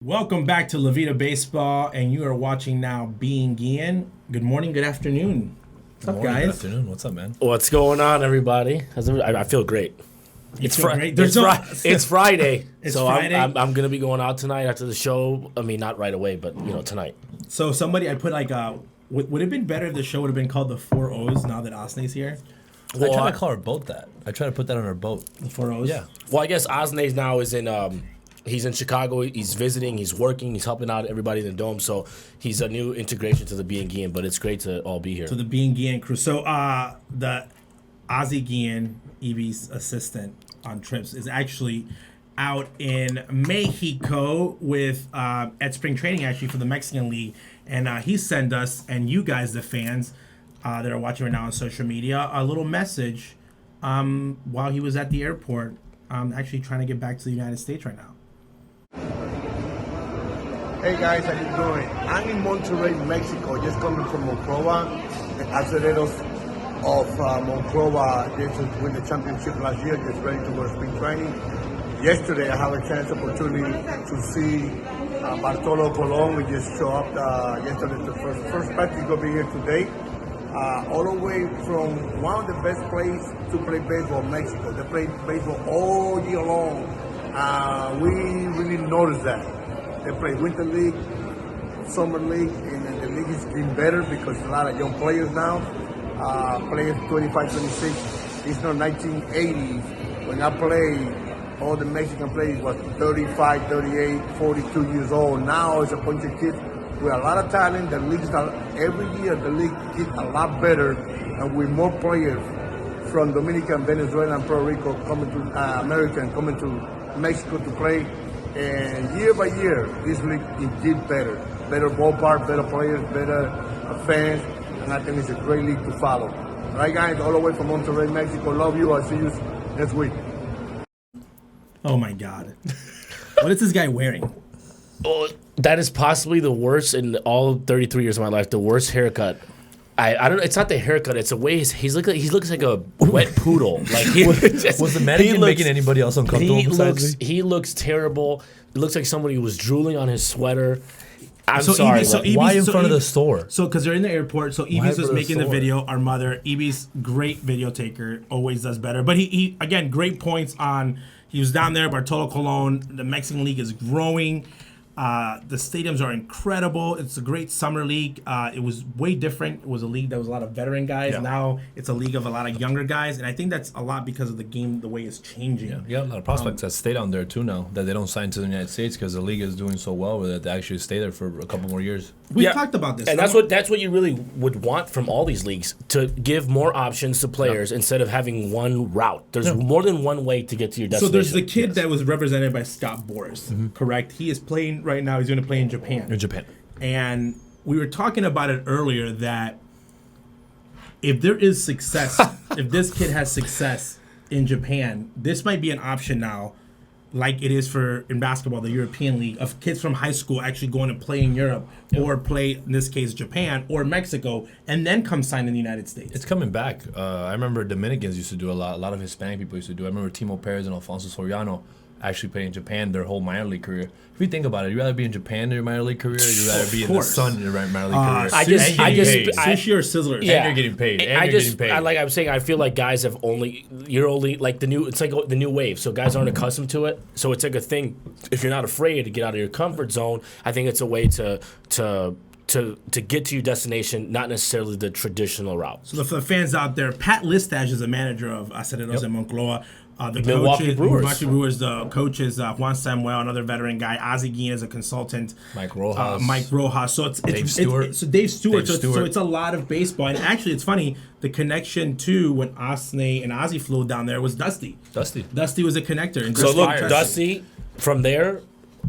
Welcome back to Vida Baseball, and you are watching now Being Guillén. Good morning, good afternoon. What's up, guys? Good afternoon. What's up, man? What's going on, everybody? I feel great. It's Friday. It's Friday. So Friday. I'm gonna be going out tonight after the show. I mean, not right away, but tonight. So I put would it have been better if the show would have been called the 4 O's now that Ozney's here? I try to call our boat that. I try to put that on our boat. The 4 O's? Yeah. Well, I guess Ozney now is in. He's in Chicago. He's visiting. He's working. He's helping out everybody in the dome. So he's a new integration to the Being Guillén. But it's great to all be here. To the Being Guillén crew. So the Ozzie Sr, Evie's assistant on trips, is actually out in Mexico with at spring training actually for the Mexican League, and he sent us and you guys, the fans that are watching right now on social media, a little message while he was at the airport, actually trying to get back to the United States right now. Hey guys, how you doing? I'm in Monterrey, Mexico, just coming from Monclova. The Acereros of Monclova just win the championship last year, just ready to go to spring training. Yesterday I have a chance opportunity to see Bartolo Colon. We just show up yesterday. The first practice will be here today. All the way from one of the best places to play baseball in Mexico. They play baseball all year long. We really noticed that. They play winter league, summer league, and the league is getting better because a lot of young players now, players 25, 26. It's not 1980s. When I played, all the Mexican players was 35, 38, 42 years old. Now it's a bunch of kids with a lot of talent. The leagues are, every year the league gets a lot better, and with more players from Dominican, Venezuela, and Puerto Rico coming to America and coming to Mexico to play. And year by year, this league is get better. Better ballpark, better players, better fans, and I think it's a great league to follow. All right, guys, all the way from Monterrey, Mexico. Love you. I'll see you next week. Oh my God. What is this guy wearing? Oh, that is possibly the worst in all 33 years of my life. The worst haircut. I don't know. It's not the haircut. It's the way he looks like a wet poodle. Like was the mannequin making anybody else uncomfortable? He looks terrible. It looks like somebody was drooling on his sweater. I'm so sorry. Why in front of the store? So because they're in the airport. So Evie's was making the video. Our mother, Evie's great video taker, always does better. But he again, great points on. He was down there. Bartolo Colon. The Mexican League is growing. The stadiums are incredible. It's a great summer league. It was way different. It was a league that was a lot of veteran guys. Yeah. Now it's a league of a lot of younger guys, and I think that's a lot because of the game, the way it's changing. Yeah, a lot of prospects that stay down there too now that they don't sign to the United States because the league is doing so well with it. They actually stay there for a couple more years. We talked about this, and that's what you really would want from all these leagues, to give more options to players instead of having one route. There's more than one way to get to your destination. So there's the kid that was represented by Scott Boras, correct? He is playing right now. He's going to play in Japan. And we were talking about it earlier that if there is success, if this kid has success in Japan, this might be an option now, like it is for in basketball, the European League, of kids from high school actually going to play in Europe or play, in this case, Japan or Mexico, and then come sign in the United States. It's coming back. I remember Dominicans used to do a lot of Hispanic people used to do it. I remember Timo Perez and Alfonso Soriano actually playing in Japan their whole minor league career. If you think about it, you'd rather be in Japan in your minor league career, or you'd rather be in the sun in your minor league career. Sushi or Sizzler. Yeah. And you're getting paid. Like I'm saying, I feel like guys have you're only like it's like the new wave. So guys aren't accustomed to it. So it's like a thing. If you're not afraid to get out of your comfort zone, I think it's a way to get to your destination, not necessarily the traditional route. So for the fans out there, Pat Listash is the manager of Acereros and Monclova. The Milwaukee Brewers. The coach is Juan Samuel, another veteran guy. Ozzie Sr is a consultant. Mike Rojas. So it's Dave Stewart. Dave Stewart. So it's a lot of baseball. And actually, it's funny. The connection to when Ozney and Ozzie flew down there was Dusty. Dusty was a connector. And so look, Dusty from there.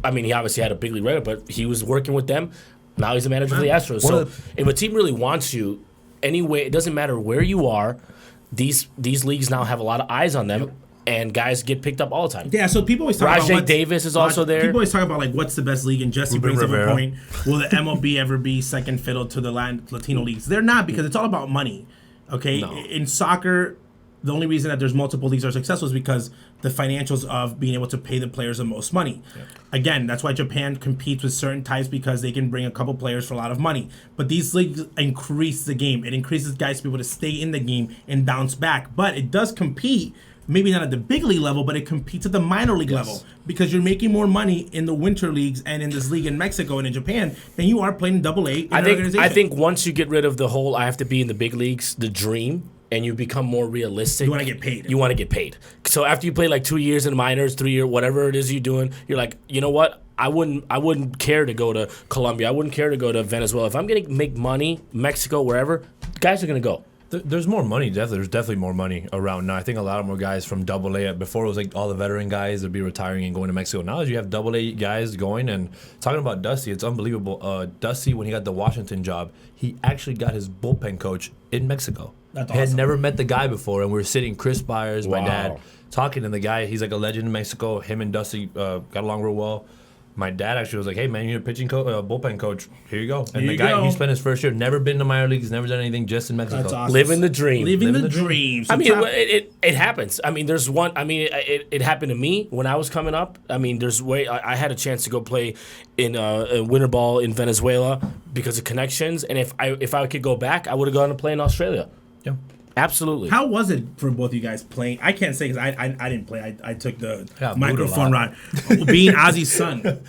I mean, he obviously had a big league record, but he was working with them. Now he's the manager of the Astros. So if a team really wants you, anyway, it doesn't matter where you are. These leagues now have a lot of eyes on them. Yep. And guys get picked up all the time. Yeah, so people always talk about Rajay Davis is also there. People always talk about like what's the best league, and Jesse brings up a point. Will the MLB ever be second fiddle to the Latino leagues? They're not, because it's all about money. Okay, in soccer, the only reason that there's multiple leagues that are successful is because the financials of being able to pay the players the most money. Yeah. Again, that's why Japan competes with certain types, because they can bring a couple players for a lot of money. But these leagues increase the game. It increases guys to be able to stay in the game and bounce back. But it does compete, maybe not at the big league level, but it competes at the minor league level, because you're making more money in the winter leagues and in this league in Mexico and in Japan than you are playing AA in an organization. I think once you get rid of the whole I have to be in the big leagues, the dream, and you become more realistic. You want to get paid. You want to get paid. So after you play like 2 years in minors, 3 years, whatever it is you're doing, you're like, you know what? I wouldn't care to go to Colombia. I wouldn't care to go to Venezuela. If I'm going to make money, Mexico, wherever, guys are going to go. There's more money. There's definitely more money around now. I think a lot more guys from AA. Before it was like all the veteran guys would be retiring and going to Mexico. Now you have AA guys going, and talking about Dusty, it's unbelievable. Dusty, when he got the Washington job, he actually got his bullpen coach in Mexico. That's awesome. He had never met the guy before, and we were sitting, Chris Byers, my dad, talking to the guy. He's like a legend in Mexico. Him and Dusty got along real well. My dad actually was like, "Hey man, you're a bullpen coach. Here you go." And the guy, he spent his first year, never been to minor leagues, never done anything, just in Mexico. That's awesome. Living the dream. Living the dream. I mean, it happens. I mean, there's one. I mean, it happened to me when I was coming up. I mean, I had a chance to go play in winter ball in Venezuela because of connections, and if I could go back, I would have gone to play in Australia. Yeah. Absolutely. How was it for both of you guys playing? I can't say because I didn't play. I took the microphone ride. Being Ozzie's son.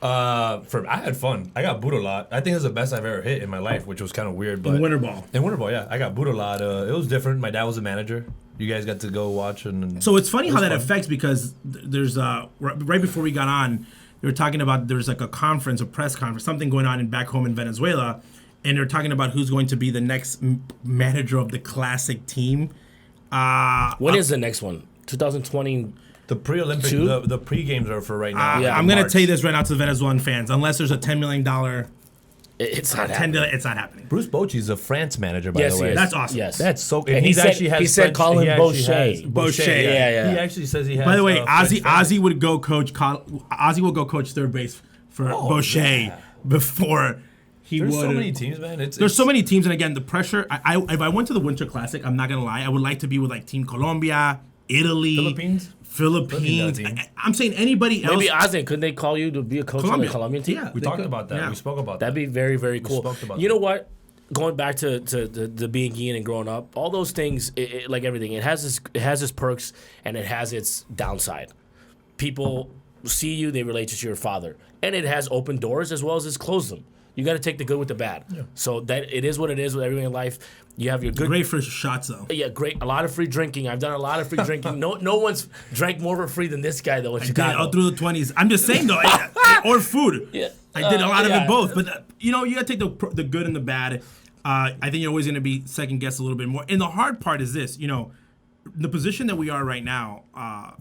I had fun. I got booed a lot. I think it was the best I've ever hit in my life, which was kind of weird. But in winter ball, yeah, I got booed a lot. It was different. My dad was a manager. You guys got to go watch, and so it's funny how that affects, because there's right before we got on, they were talking about there's like a press conference, something going on back home in Venezuela. And they're talking about who's going to be the next manager of the classic team. When is the next one? 2020. The pre-Olympic, the pre-games are for right now. I'm going to tell you this right now to the Venezuelan fans. Unless there's a $10 million... It's not happening. It's not happening. Bruce Bochy's a France manager, by the way. That's awesome. Yes. That's so... And he said call him Bochet. Bochet. Yeah. He actually says he has... By the way, Ozzie would go coach... Ozzie will go coach third base for Bochet before... There's so many teams, man. There's so many teams, and again, the pressure. If I went to the Winter Classic, I'm not gonna lie, I would like to be with like Team Colombia, Italy, Philippines. I'm saying anybody else. Maybe Ozney, couldn't they call you to be a coach on the Colombian team? Yeah, we talked about that. Yeah. We spoke about that. That'd be very, very cool. You know what? Going back to the being Guillén and growing up, all those things, like everything, it has its perks and it has its downside. People see you, they relate you to your father, and it has open doors as well as it's closed them. You got to take the good with the bad. Yeah. So that it is what it is with everything in life. You have your good. Great for shots though. Yeah, great. A lot of free drinking. I've done a lot of free drinking. No one's drank more for free than this guy though in Chicago. All through the 20s. I'm just saying though, or food. Yeah. I did a lot of it both, but you got to take the good and the bad. I think you're always going to be second guessed a little bit more. And the hard part is this, the position that we are right now,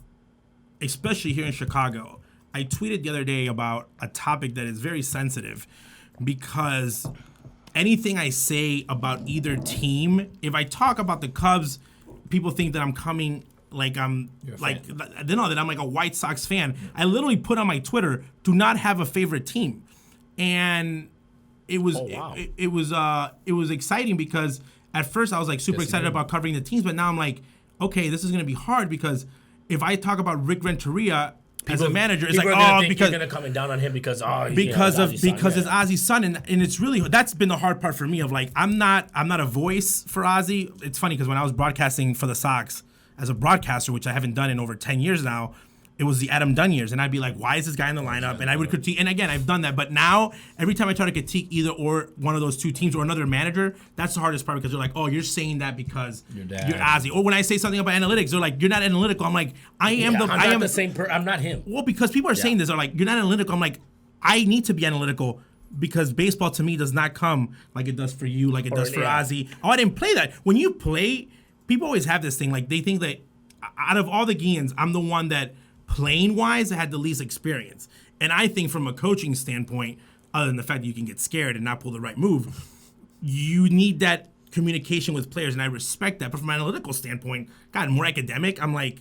especially here in Chicago. I tweeted the other day about a topic that is very sensitive. Because anything I say about either team, if I talk about the Cubs, people think that I'm coming like I'm like they know that I'm like a White Sox fan. I literally put on my Twitter, do not have a favorite team, and it was it was exciting because at first I was like super excited about covering the teams, but now I'm like, okay, this is gonna be hard because if I talk about Rick Renteria. As a manager, it's like, because you're gonna come down on him because it's Ozzie's son, and it's really that's been the hard part for me of like I'm not a voice for Ozzie. It's funny because when I was broadcasting for the Sox as a broadcaster, which I haven't done in over 10 years now, it was the Adam Dunn years, and I'd be like, why is this guy in the lineup? And I would critique, and again, I've done that, but now every time I try to critique either or one of those two teams or another manager, that's the hardest part because they're like, oh, you're saying that because you're Ozzie. Or when I say something about analytics, they're like, you're not analytical. I'm like, I'm the same I'm not him. Well, because people are saying this, they're like, you're not analytical. I'm like, I need to be analytical because baseball to me does not come like it does for you, like it does for Ozzie. Oh, I didn't play that. When you play, people always have this thing, like they think that out of all the Guilléns, I'm the one that playing wise had the least experience. And I think from a coaching standpoint, other than the fact that you can get scared and not pull the right move, you need that communication with players, and I respect that. But from an analytical standpoint, God, more academic, I'm like,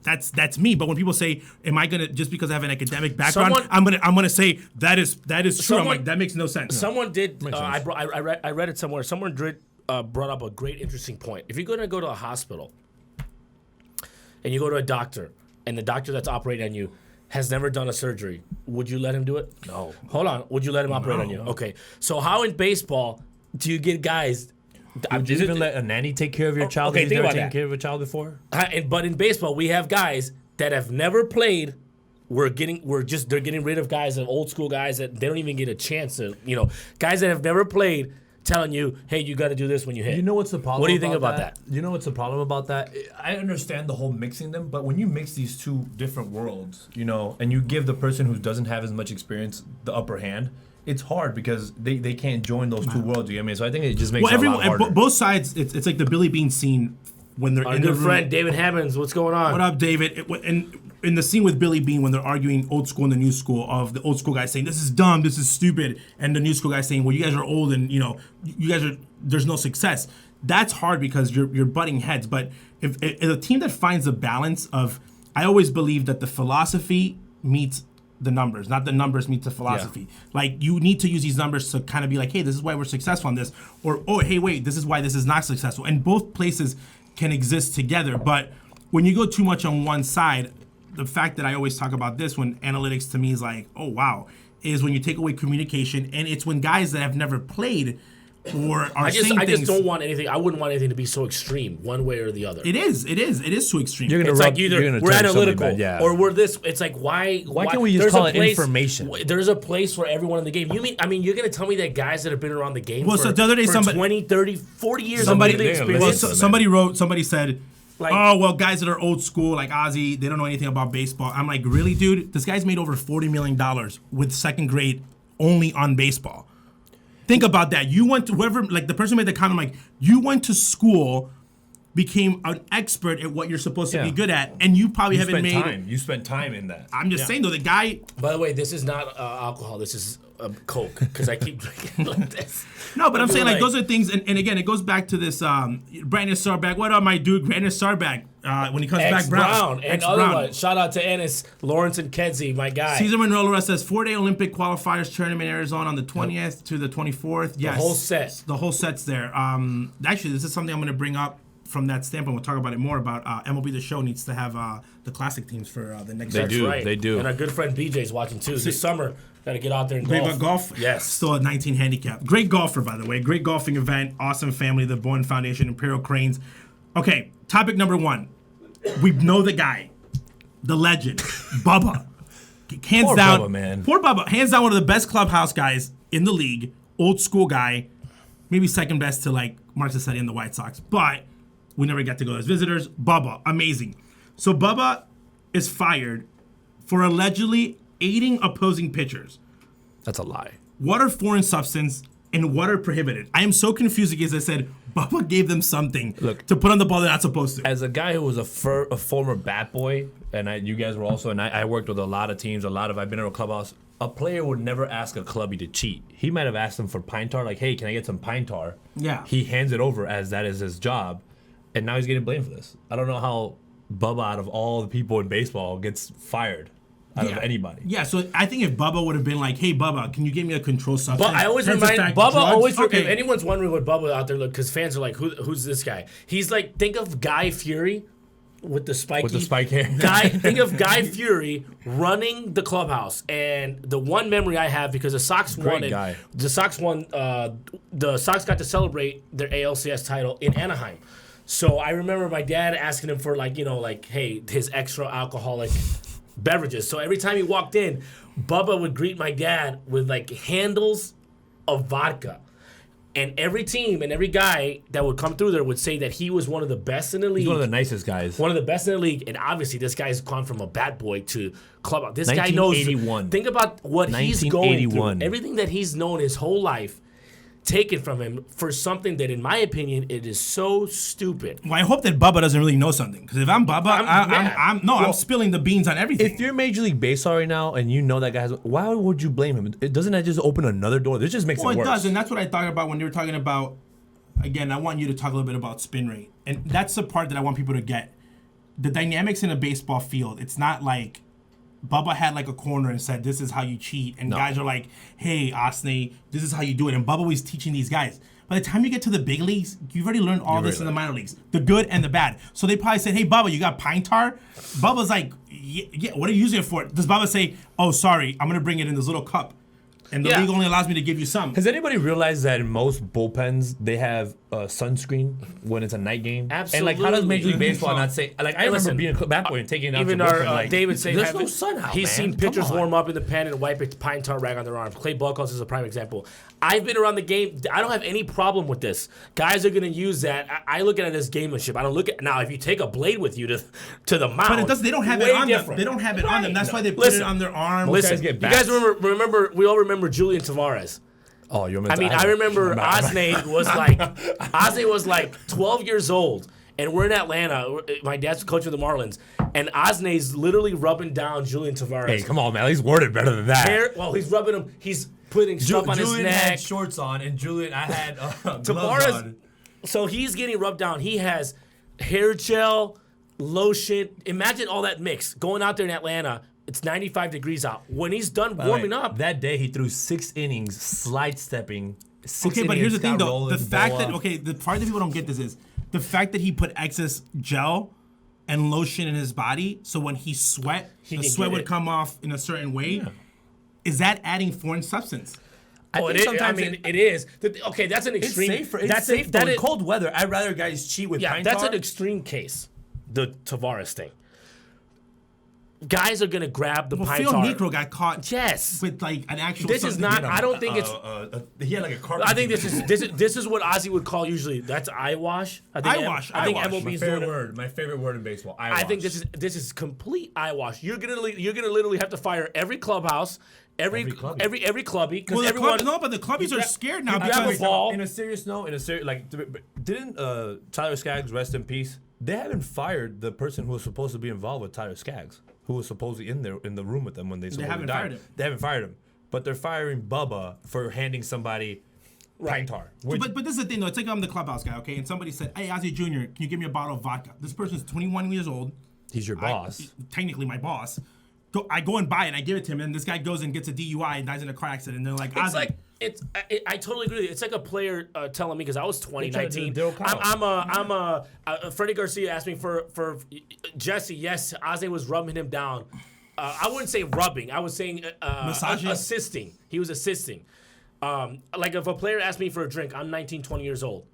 that's me. But when people say, am I gonna just because I have an academic background, I'm gonna say that is true. I'm like, that makes no sense. Someone did I read it somewhere. Someone brought up a great interesting point. If you're gonna go to a hospital and you go to a doctor, and the doctor that's operating on you has never done a surgery, would you let him do it? No. Hold on. Would you let him operate on you? Okay. So how in baseball do you get guys? Would you even let a nanny take care of your child? Okay, He's think never about taken that. care of a child before. But in baseball, we have guys that have never played. They're getting rid of guys, old school guys that they don't even get a chance to, guys that have never played. Telling you, hey, you got to do this when you hit. You know what's the problem? What do you think about that? You know what's the problem about that? I understand the whole mixing them, but when you mix these two different worlds, and you give the person who doesn't have as much experience the upper hand, it's hard because they can't join those two worlds. You know what I mean? So I think it just makes it a lot harder. Both sides, it's like the Billy Bean scene when they're in the room. Friend David Hammonds, what's going on? What up, David? In the scene with Billy Bean when they're arguing old school and the new school, of the old school guy saying this is dumb, this is stupid, and the new school guy saying, well, you guys are old and you guys are, there's no success. That's hard because you're butting heads. But if a team that finds a balance of, I always believe that the philosophy meets the numbers, not the numbers meet the philosophy. Yeah. Like you need to use these numbers to kind of be like, hey, this is why we're successful on this, or oh, hey, wait, this is why this is not successful. And both places can exist together. But when you go too much on one side, the fact that I always talk about this when analytics to me is like, oh, wow, is when you take away communication. And it's when guys that have never played or are saying things. I just don't want anything. I wouldn't want anything to be so extreme one way or the other. It is too extreme. It's like either we're analytical or we're this. It's like, why can't we just call it information? There's a place for everyone in the game. You're going to tell me that guys that have been around the game so the other day, for 20, 30, 40 years somebody said, like, oh, well, guys that are old school, like Ozzie, they don't know anything about baseball. I'm like, really, dude? This guy's made over $40 million with second grade only on baseball. Think about that. You went to whoever, like the person who made the comment, like, you went to school, became an expert at what you're supposed to be good at, and you probably haven't made time. You spent time in that. I'm just saying, though, the guy. By the way, this is not alcohol. This is Coke, because I keep drinking like this. No, but I'm saying, like, those are things, and again, it goes back to this Brandon Sarback. What up, my dude? Brandon Sarback, when he comes back, Brown. And other one. Shout out to Ennis, Lawrence, and Kedzie, my guy. Cesar Manolo says 4-day Olympic qualifiers tournament in Arizona on the 20th to the 24th. Yes. The whole set. The whole set's there. Actually, this is something I'm going to bring up from that standpoint. We'll talk about it more about MLB The Show needs to have the classic teams for the next year. They do. And our good friend BJ's watching too. This summer, got to get out there and golf. Golf? Yes. Still at 19 handicap. Great golfer, by the way. Great golfing event. Awesome family, the Bowen Foundation, Imperial Cranes. Okay, topic number one. We know the guy, the legend, Bubba. Hands down. Bubba, man. Poor Bubba. Hands down, one of the best clubhouse guys in the league. Old school guy. Maybe second best to like Mark Cicetti and the White Sox. But we never got to go as visitors. Bubba, amazing. So Bubba is fired for allegedly aiding opposing pitchers. That's a lie. What are foreign substance and what are prohibited? I am so confused because I said Bubba gave them something to put on the ball they're not supposed to. As a guy who was a former bat boy, and you guys were also, and I worked with a lot of teams, I've been in a clubhouse. A player would never ask a clubby to cheat. He might have asked them for pine tar, like, hey, can I get some pine tar? Yeah. He hands it over as that is his job, and now he's getting blamed for this. I don't know how Bubba, out of all the people in baseball, gets fired out of anybody. Yeah, so I think if Bubba would have been like, hey, Bubba, can you give me a controlled substance? But I always remind Bubba, if anyone's wondering what Bubba out there, look, because fans are like, who's this guy? He's like, think of Guy Fury with the spike hair. Think of Guy Fury running the clubhouse. And the one memory I have, because the Sox won, the Sox got to celebrate their ALCS title in Anaheim. So I remember my dad asking him for hey, his extra alcoholic beverages. So every time he walked in, Bubba would greet my dad with handles of vodka. And every team and every guy that would come through there would say that he was one of the best in the league. He's one of the nicest guys. One of the best in the league. And obviously, this guy's gone from a bat boy to club. This guy knows. 1981. Think about what he's going through. Everything that he's known his whole life, taken from him for something that, in my opinion, it is so stupid. Well, I hope that Bubba doesn't really know something. Because if I'm Bubba, I'm spilling the beans on everything. If you're Major League Baseball right now and you know that guy why would you blame him? Doesn't that just open another door? This just makes it worse. Well, it does, and that's what I thought about when you were talking about. Again, I want you to talk a little bit about spin rate, and that's the part that I want people to get. The dynamics in a baseball field. It's not like Bubba had like a corner and said, "This is how you cheat," and guys are like, "Hey, Ozney, this is how you do it." And Bubba was teaching these guys. By the time you get to the big leagues, you've already learned all this in the minor leagues, the good and the bad. So they probably said, "Hey, Bubba, you got pine tar?" Bubba's like, "Yeah, what are you using it for?" Does Bubba say, "Oh, sorry, I'm gonna bring it in this little cup"? And the league only allows me to give you some. Has anybody realized that in most bullpens they have sunscreen when it's a night game? Absolutely. And like, how does Major League Baseball not say? Like, I remember being a bat boy and taking it out even to our bullpen, like, David saying there's no sun out, he's man. seen pitchers warm up in the pen and wipe a pine tar rag on their arms. Clay Buchholz is a prime example. I've been around the game. I don't have any problem with this. Guys are going to use that. I look at it as gamemanship. I don't look at now. If you take a blade with you to the mound, but it does. They don't have it on them. They don't have it on them. That's why they put it on their arm. Listen, you guys remember? We all remember Julian Tavares. Oh, you I remember Ozney was like 12 years old, and we're in Atlanta. My dad's coaching the Marlins, and Ozney's literally rubbing down Julian Tavares. Hey, come on, man. He's worded better than that. He's rubbing him. He's putting stuff on his neck. Julian had shorts on, and I had gloves on. So he's getting rubbed down. He has hair gel, lotion. Imagine all that mix going out there in Atlanta. It's 95 degrees out. When he's done warming up. That day, he threw 6 innings, slide stepping. Okay, but here's the thing, though. The fact that, the part that people don't get this is the fact that he put excess gel and lotion in his body, so when he sweat, the sweat would come off in a certain way. Yeah. Is that adding foreign substance? It is. Okay, that's an extreme. It's safe. In cold weather, I'd rather guys cheat with pine tar. That's an extreme case, the Tavares thing. Guys are gonna grab the pine tar. Phil Niekro got caught. Yes, with like an actual. This is not. I don't think it's. He had like a carpet. I think this is what Ozzie would call usually. That's eye wash. I think MLB's doing it. My favorite word in baseball. Eye I wash. think this is complete eye wash. You're gonna literally have to fire every clubhouse. Every clubby, because everyone. But the clubbies are scared now. You have a ball. In a serious note, didn't Tyler Skaggs, rest in peace? They haven't fired the person who was supposed to be involved with Tyler Skaggs, who was supposedly in the room with them when they supposedly died. Fired him. They haven't fired him, but they're firing Bubba for handing somebody pine tar. But this is the thing, though. It's like I'm the clubhouse guy, okay? And somebody said, "Hey, Ozzie Jr., can you give me a bottle of vodka?" This person's 21 years old. He's your boss. Technically my boss. I go and buy it and I give it to him, and this guy goes and gets a DUI and dies in a car accident. And they're like, Ozzie. I totally agree with you. It's like a player telling me, because I was 2019. Freddie Garcia asked me for Jesse. Yes, Ozzie was rubbing him down. I wouldn't say rubbing. I was saying assisting. He was assisting. Like if a player asked me for a drink, I'm 19, 20 years old.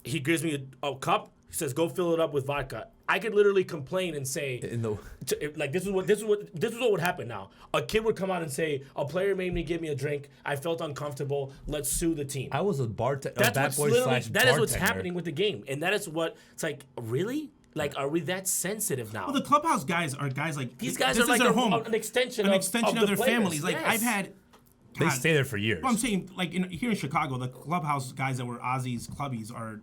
He gives me a cup. He says, "Go fill it up with vodka." I could literally complain and say, this is what would happen now. A kid would come out and say, "A player made me give me a drink. I felt uncomfortable. Let's sue the team." I was a bartender. That is what's happening with the game, and that is what it's like. Really? Like, are we that sensitive now? Well, the clubhouse guys are guys like these guys are like an extension of their families. Like I've had. They stay there for years. Well, I'm saying, like here in Chicago, the clubhouse guys that were Ozzie's clubbies are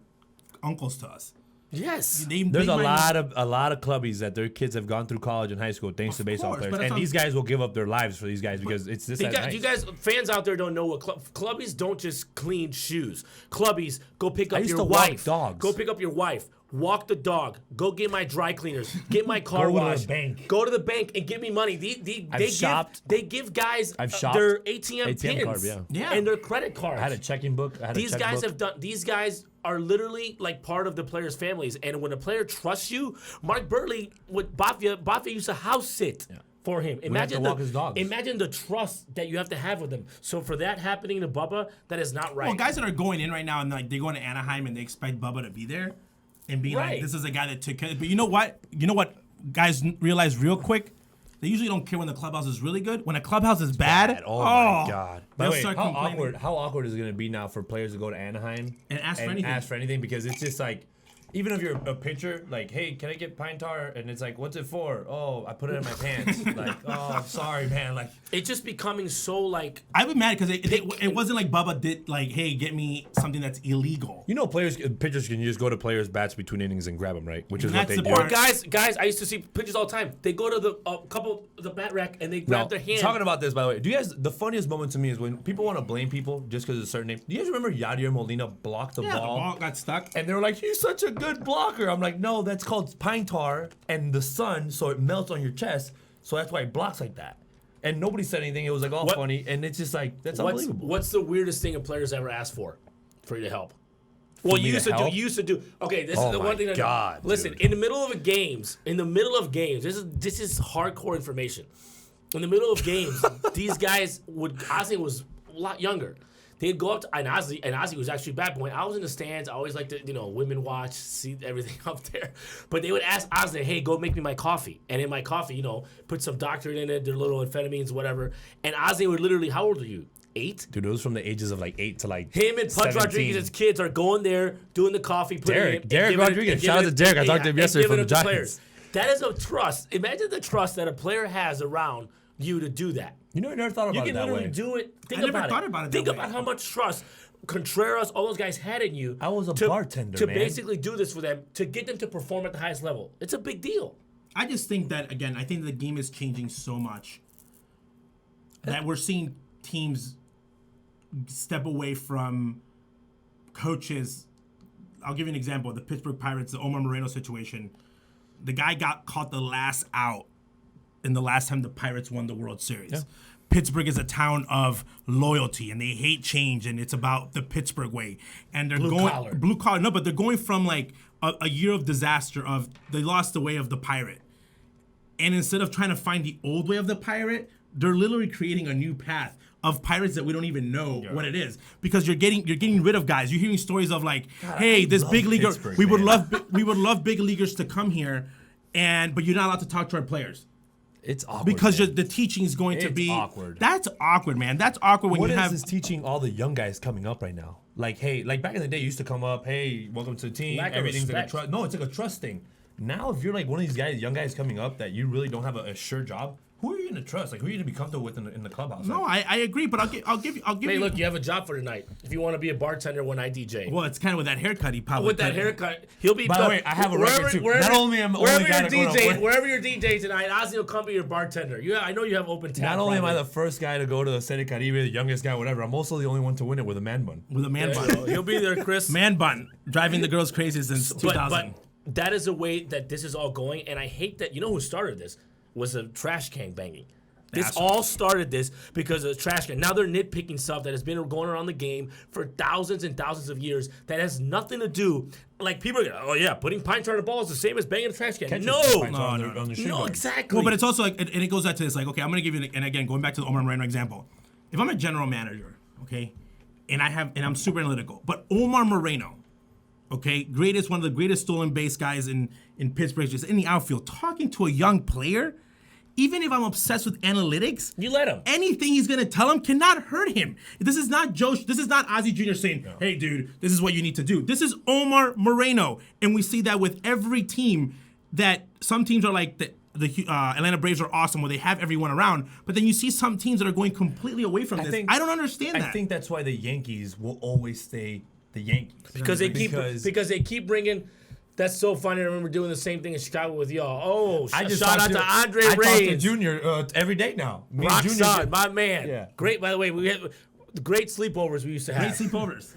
uncles to us. Yes, there's a lot of clubbies that their kids have gone through college and high school thanks to baseball players, and these guys will give up their lives for these guys because it's this. You guys, fans out there don't know what clubbies don't just clean shoes. Clubbies go pick up your wife. Go pick up your wife. Walk the dog. Go get my dry cleaners. Get my car washed. Go to the bank and give me money. They give guys their ATM pins card, and their credit cards. I had a checking book. These guys are literally like part of the players' families. And when a player trusts you, Mark Burley with Bafia used to house sit. Yeah. For him, imagine the trust that you have to have with him. So for that happening to Bubba, that is not right. Well, guys that are going in right now and like they're going to Anaheim and they expect Bubba to be there and be like, "This is a guy that took care." But you know what? Guys realize real quick. They usually don't care when the clubhouse is really good. When a clubhouse is bad, oh my god! They'll start complaining. How awkward is it going to be now for players to go to Anaheim and ask for anything? Because it's just like. Even if you're a pitcher, like, "Hey, can I get pine tar?" And it's like, "What's it for?" "Oh, I put it in my pants." Like, "Oh, I'm sorry, man." Like, it's just becoming so like. I've been mad because it wasn't like Bubba did like, "Hey, get me something that's illegal." You know, pitchers can just go to players' bats between innings and grab them, right? Which is what they do. Or guys, I used to see pitchers all the time. They go to the bat rack and they grab their hand. Talking about this, by the way, the funniest moment to me is when people want to blame people just because of a certain name. Do you guys remember Yadier Molina blocked the ball? The ball got stuck, and they were like, "He's such a good blocker." I'm like, "No, that's called pine tar and the sun, so it melts on your chest." So that's why he blocks like that. And nobody said anything. It was like all funny, and it's just like that's unbelievable. What's the weirdest thing a player's ever asked for you to help? Well, you used to do. Okay, this is the one thing. Listen, in the middle of games, this is hardcore information. In the middle of games, these guys Ozzie was a lot younger. They'd go up to and Ozzie was actually bad. But when I was in the stands, I always liked to, women watch, see everything up there. But they would ask Ozney, hey, go make me my coffee. And in my coffee, put some doctorate in it, their little amphetamines, whatever. And Ozney would literally, how old are you? 8? Dude, it was from the ages of 8 to him and Punch 17. Rodriguez's kids are going there, doing the coffee, Derek Rodriguez. Shout out to Derek. I talked to him yesterday from the Giants. That is a trust. Imagine the trust that a player has around you to do that. I never thought about it that way. You can literally do it. I never thought about it that way. Think about how much trust Contreras, all those guys had in you. I was a bartender, to man. basically do this for them, to get them to perform at the highest level. It's a big deal. I just think that, again, I think the game is changing so much that we're seeing teams step away from coaches. I'll give you an example. The Pittsburgh Pirates, the Omar Moreno situation. The guy got caught the last out in the last time the Pirates won the World Series. Yeah. Pittsburgh is a town of loyalty, and they hate change, and it's about the Pittsburgh way. And they're blue collar. No, but they're going from a year of disaster of they lost the way of the pirate. And instead of trying to find the old way of the pirate, they're literally creating a new path of pirates that we don't even know what it is, because you're getting rid of guys. You're hearing stories of hey, this big leaguer, we would love big leaguers to come here, but you're not allowed to talk to our players. It's awkward because the teaching is going to be awkward. That's awkward, man. That's awkward when you have. What is this teaching all the young guys coming up right now? Back in the day, you used to come up, hey, welcome to the team. Everything's like a trust. No, it's like a trust thing. Now, if you're one of these young guys coming up that you really don't have a sure job, who are you going to trust? Who are you going to be comfortable with in the clubhouse? No, I agree, but I'll give you. Hey, look, you have a job for tonight. If you want to be a bartender when I DJ. Well, it's kind of with that haircut, he probably. With that haircut, he'll be. By the way, I have a record too. Not only am I wherever you're DJ tonight, Ozzie will come be your bartender. I know you have open tap. Not only am I the first guy to go to the Serie Caribe, the youngest guy, whatever, I'm also the only one to win it with a man bun. With a man bun, he'll be there, Chris. Man bun, driving the girls crazy since 2000. But that is the way that this is all going, and I hate that. You know who started this? Was a trash can banging. This all started because of the trash can. Now they're nitpicking stuff that has been going around the game for thousands and thousands of years that has nothing to do. People are going, putting pine tar on the ball is the same as banging a trash can. No, exactly. Well, but it's also and it goes back to this. Okay, I'm going to give you, and again, going back to the Omar Moreno example. If I'm a general manager, okay, and I'm super analytical, but Omar Moreno, okay, one of the greatest stolen base guys in Pittsburgh, just in the outfield, talking to a young player. Even if I'm obsessed with analytics, you let him. Anything he's gonna tell him cannot hurt him. This is not This is not Ozzie Jr. saying, "Hey, dude, this is what you need to do." This is Omar Moreno, and we see that with every team. That some teams are like the Atlanta Braves are awesome, where they have everyone around, but then you see some teams that are going completely away from this. I don't understand that. I think that's why the Yankees will always stay the Yankees because they keep bringing. That's so funny. I remember doing the same thing in Chicago with y'all. Oh, shout out to Andre Reyes. I talk to Junior every day now. Rock son, my man. Yeah. Great, by the way. We had great sleepovers we used to have. Great sleepovers.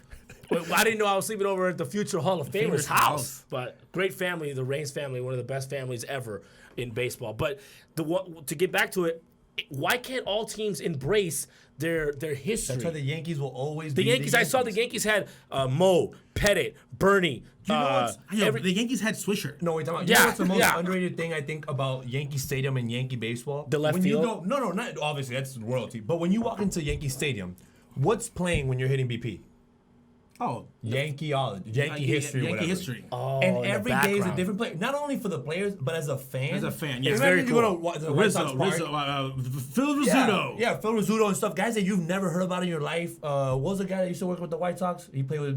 I didn't know I was sleeping over at the future Hall of Famers house. But great family, the Reyes family, one of the best families ever in baseball. But to get back to it, why can't all teams embrace their history? That's why the Yankees will always be the Yankees. I saw the Yankees had Mo, Pettit, Bernie. The Yankees had Swisher. No, wait, you know what's the most underrated thing I think about Yankee Stadium and Yankee baseball? The left field? Not obviously, that's royalty. But when you walk into Yankee Stadium, what's playing when you're hitting BP? Oh, Yankee history. Yankee history. Oh, and every day is a different player. Not only for the players, but as a fan. It's very cool. You go to the White Sox Park. Phil Rizzuto. Yeah, Phil Rizzuto and stuff. Guys that you've never heard about in your life. What was the guy that used to work with the White Sox? He played with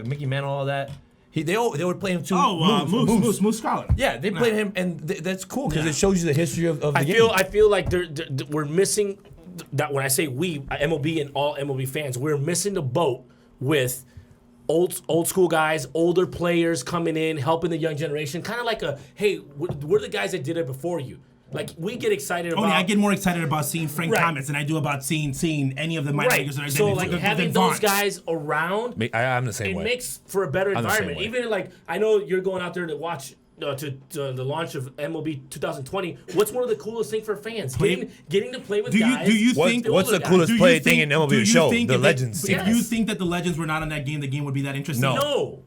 Mickey Mantle, all that. They would play him too. Moose Scholar. Yeah, they played him, and that's cool because it shows you the history of the game. I feel like we're missing that. When I say we, MLB and all MLB fans, we're missing the boat with old school guys, older players coming in, helping the young generation. Kind of like hey, we're the guys that did it before you. We get excited about. I get more excited about seeing Frank Thomas than I do about seeing any of the minor leaguers that are so having those guys around. I'm the same way. It makes for a better environment. Even I know you're going out there to watch to the launch of MLB 2020, what's one of the coolest things for fans? Getting to play with guys. Do you think what's the coolest thing in MLB show? The Legends. If you think that the Legends were not on that game, the game would be that interesting? No.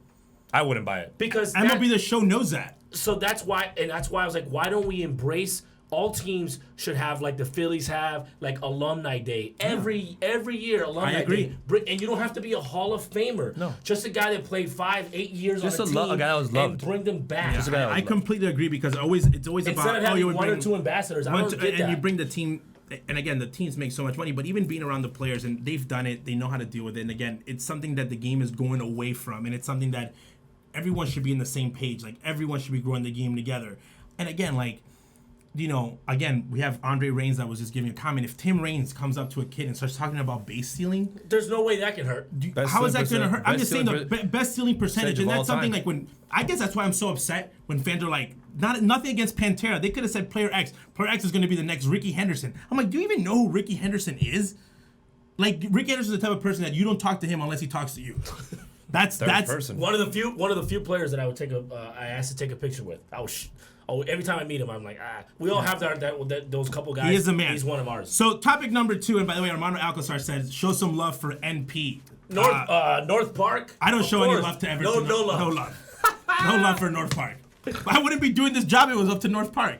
I wouldn't buy it. Because MLB The Show knows that. So that's why I was like, why don't we embrace all teams should have, like the Phillies have, like Alumni Day. Every year, Alumni Day. And you don't have to be a Hall of Famer. No. Just a guy that played 5-8 years just on a team. A guy that was loved. And bring them back. Just a guy that was I completely agree because it's always Instead about of having you would one bring or two ambassadors, I don't get that. And you bring the team. And again, the teams make so much money, but even being around the players, and they've done it, they know how to deal with it. And again, it's something that the game is going away from, and it's something that everyone should be on the same page. Like, everyone should be growing the game together. And again, like, again, we have Andre Reigns that was just giving a comment. If Tim Raines comes up to a kid and starts talking about base stealing, there's no way that can hurt. How is that going to hurt? I'm just saying the best stealing percentage, and that's something like when I guess that's why I'm so upset when fans are like, nothing against Pantera. They could have said Player X. Player X is going to be the next Ricky Henderson. I'm like, do you even know who Ricky Henderson is? Like, Ricky Henderson is the type of person that you don't talk to him unless he talks to you. That's person. One of the few players that I would I asked to take a picture with. Every time I meet him, I'm like, we all have those couple guys. He is a man. He's one of ours. So topic number 2, and by the way, Armando Alcazar says, show some love for NP. North Park. I don't show any love to Everton. No love. No love for North Park. I wouldn't be doing this job if it was up to North Park.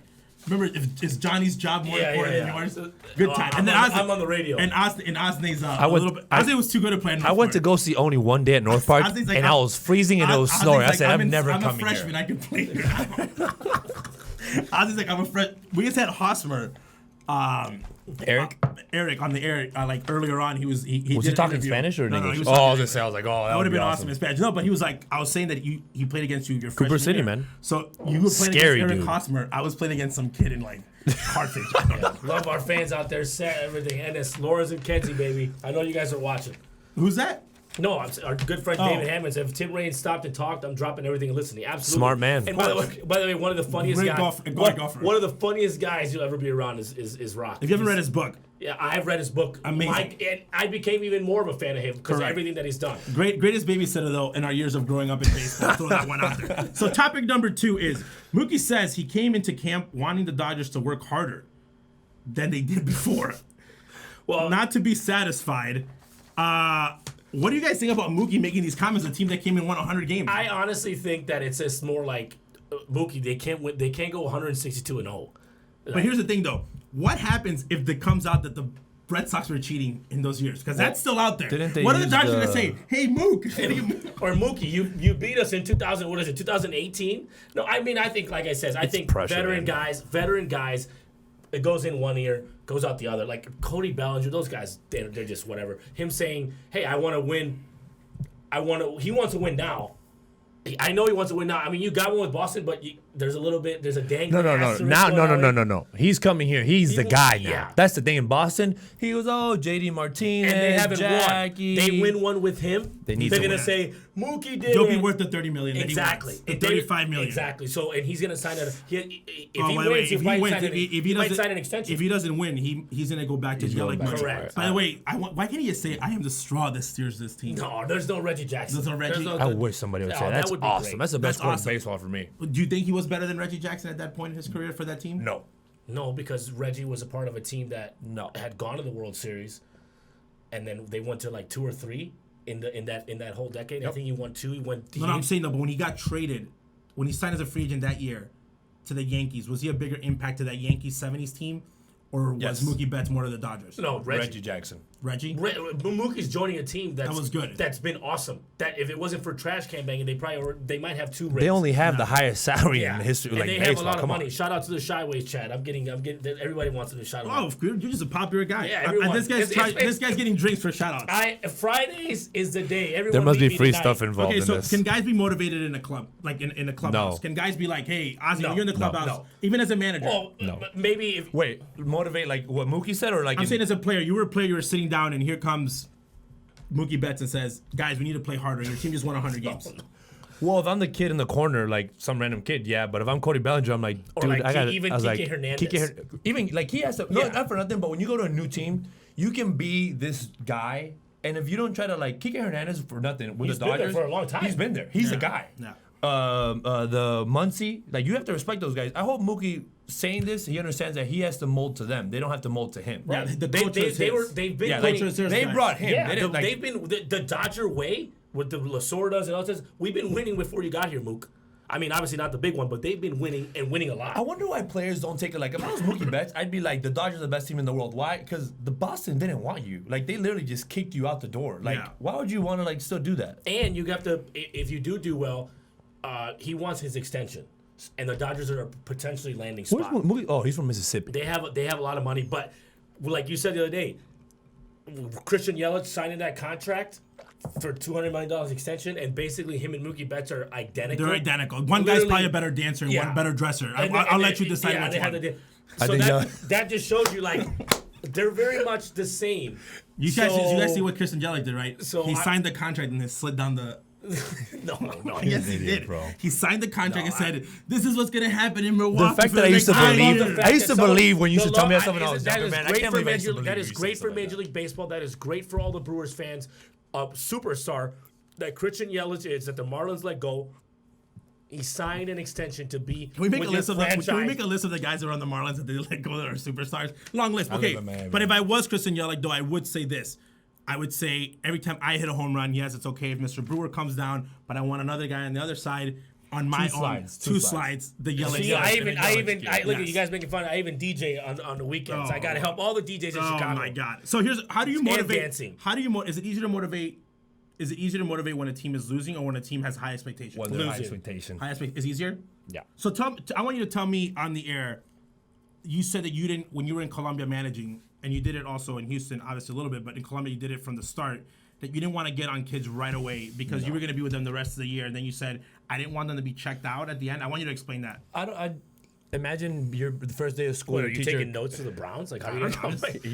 Remember, is Johnny's job more important than yours? Good time. And then I'm on the radio. And Ozney's a little bit. Ozney was too good at playing North Park. I went to go see only one day at North Park, and I was freezing and it was snowing. I said, I'm never coming here. I'm a freshman. I can play here. Ozney's like, I'm a freshman. We just had Hosmer. Eric on the air, like earlier on, he was he talking Spanish or English? No, he was I was like, that would have been awesome in Spanish. No, but he was like, I was saying that he played against you your Cooper freshman City, year. man. So you were playing Scary, against Eric dude. Hosmer. I was playing against some kid in like Carthage. I don't know. Love our fans out there, everything. And it's Laura's and Kenzie, baby. I know you guys are watching. Who's that? No, our good friend David Hammond said if Tim Raines stopped and talked, I'm dropping everything and listening. Absolutely. Smart man. And by the way, one of the funniest guys. One of the funniest guys you'll ever be around is Rock. If you haven't read his book. Yeah, I have read his book. Amazing. And I became even more of a fan of him because of everything that he's done. Greatest babysitter, though, in our years of growing up in baseball. Throw that one out there. So topic number 2 is, Mookie says he came into camp wanting the Dodgers to work harder than they did before. Well, not to be satisfied. What do you guys think about Mookie making these comments? A team that came and won 100 games. I honestly think that it's just more like Mookie. They can't win. They can't go 162-0. But here's the thing, though. What happens if it comes out that the Red Sox were cheating in those years? Because that's still out there. What are the Dodgers going to say? Hey, Mook. Or Mookie, you beat us in 2018? No, I mean, I think, like I said, I think pressure, veteran guys. It goes in one ear, goes out the other. Like Cody Bellinger, those guys, they're just whatever. Him saying, "Hey, I want to win. He wants to win now." I know he wants to win now. I mean, you got one with Boston, but there's a dang. No. He's coming here. He's the guy now. Yeah. That's the thing in Boston. He was JD Martinez, and they haven't Jackie. won. They win one with him. They're gonna say Mookie did. He'll be worth the $30 million. Exactly. The $35 million. Exactly. So, and he's gonna sign if he might sign an extension. If he doesn't win, he's gonna go back to jail like money. Correct. By the way, why can't he just say, "I am the straw that steers this team"? No, there's no Reggie Jackson. There's no Reggie. I wish somebody would say that. That's awesome. That's the best part of baseball for me. Do you think he was better than Reggie Jackson at that point in his career for that team? No, because Reggie was a part of a team that had gone to the World Series, and then they went to like 2 or 3 in that whole decade. Yep. I think he won 2. I'm saying though, but when he got traded, when he signed as a free agent that year to the Yankees, was he a bigger impact to that Yankees 70s team, or was Mookie Betts more to the Dodgers? No, Reggie Jackson. Mookie's joining a team that was good. That's been awesome. That if it wasn't for trash can banging, they might have 2 rings. They only have the highest salary in the history. And like they baseball. have a lot of money. Shout out to the Shyways chat. I'm getting. Everybody wants to shout out. Oh, you're just a popular guy. Yeah, everyone. This guy's getting drinks for shout outs. Fridays is the day. Everyone there must be free stuff involved in this. Can guys be motivated in a club, like in a clubhouse? No. Can guys be like, "Hey, Ozzie, you're in the clubhouse," even as a manager? Well, maybe if motivate like what Mookie said, or like I'm saying as a player, you were a player, you were sitting down, and here comes Mookie Betts and says, "Guys, we need to play harder." And your team just won 100 games. Well, if I'm the kid in the corner, like some random kid, yeah. But if I'm Cody Bellinger, I'm like, dude, like I got even Kike Hernandez. Even like he has to. No, not for nothing. But when you go to a new team, you can be this guy, and if you don't try to like Kike Hernandez for nothing with the Dodgers, been there for a long time. He's been there. He's the guy. Yeah. the Muncie, like you have to respect those guys. I hope Mookie saying this, he understands that he has to mold to them. They don't have to mold to him. Yeah, the they've been winning. They brought him. Yeah, they've been the Dodger way with the Lasordas and all this. We've been winning before you got here, Mook. I mean, obviously not the big one, but they've been winning and winning a lot. I wonder why players don't take it like, if I was Mookie Betts, I'd be like, the Dodgers are the best team in the world. Why? Because the Boston didn't want you. Like, they literally just kicked you out the door. Like, why would you want to, like, still do that? And you have to, if you do well, he wants his extension. And the Dodgers are a potentially landing spot. Where's Mookie? Oh, he's from Mississippi. They have a lot of money, but like you said the other day, Christian Yelich signing that contract for $200 million extension, and basically him and Mookie Betts are identical. They're identical. One guy's probably a better dancer and one better dresser. I'll let you decide which one. So that just shows you, like, they're very much the same. You guys see what Christian Yelich did, right? So he signed the contract and then slid down the... No. Yes, he did. Bro. He signed the contract and said, "This is what's gonna happen in Milwaukee." The fact that I used to believe when you used to tell me that stuff when I was younger, man. I can't believe I used to believe. That is great for Major League Baseball. That is great for all the Brewers fans. A superstar that Christian Yelich is, that the Marlins let go. He signed an extension to be. Can we make a list of the guys that are on the Marlins that they let go that are superstars? Long list. Okay, but if I was Christian Yelich, though, I would say this. I would say every time I hit a home run, yes, it's okay if Mr. Brewer comes down, but I want another guy on the other side on my two slides. The Yelich. See, I even look at you guys making fun. I even DJ on the weekends. I got to help all the DJs in Chicago. Oh my God! So how do you motivate? Dancing. How do you? Is it easier to motivate? Is it easier to motivate when a team is losing or when a team has high expectations? High expectation. Is easier? Yeah. So I want you to tell me on the air. You said that you didn't, when you were in Colombia managing, and you did it also in Houston, obviously a little bit, but in Colombia you did it from the start, that you didn't want to get on kids right away because you were going to be with them the rest of the year, and then you said, I didn't want them to be checked out at the end. I want you to explain that. I imagine the first day of school. What, are you taking notes for the Browns? Like, how are you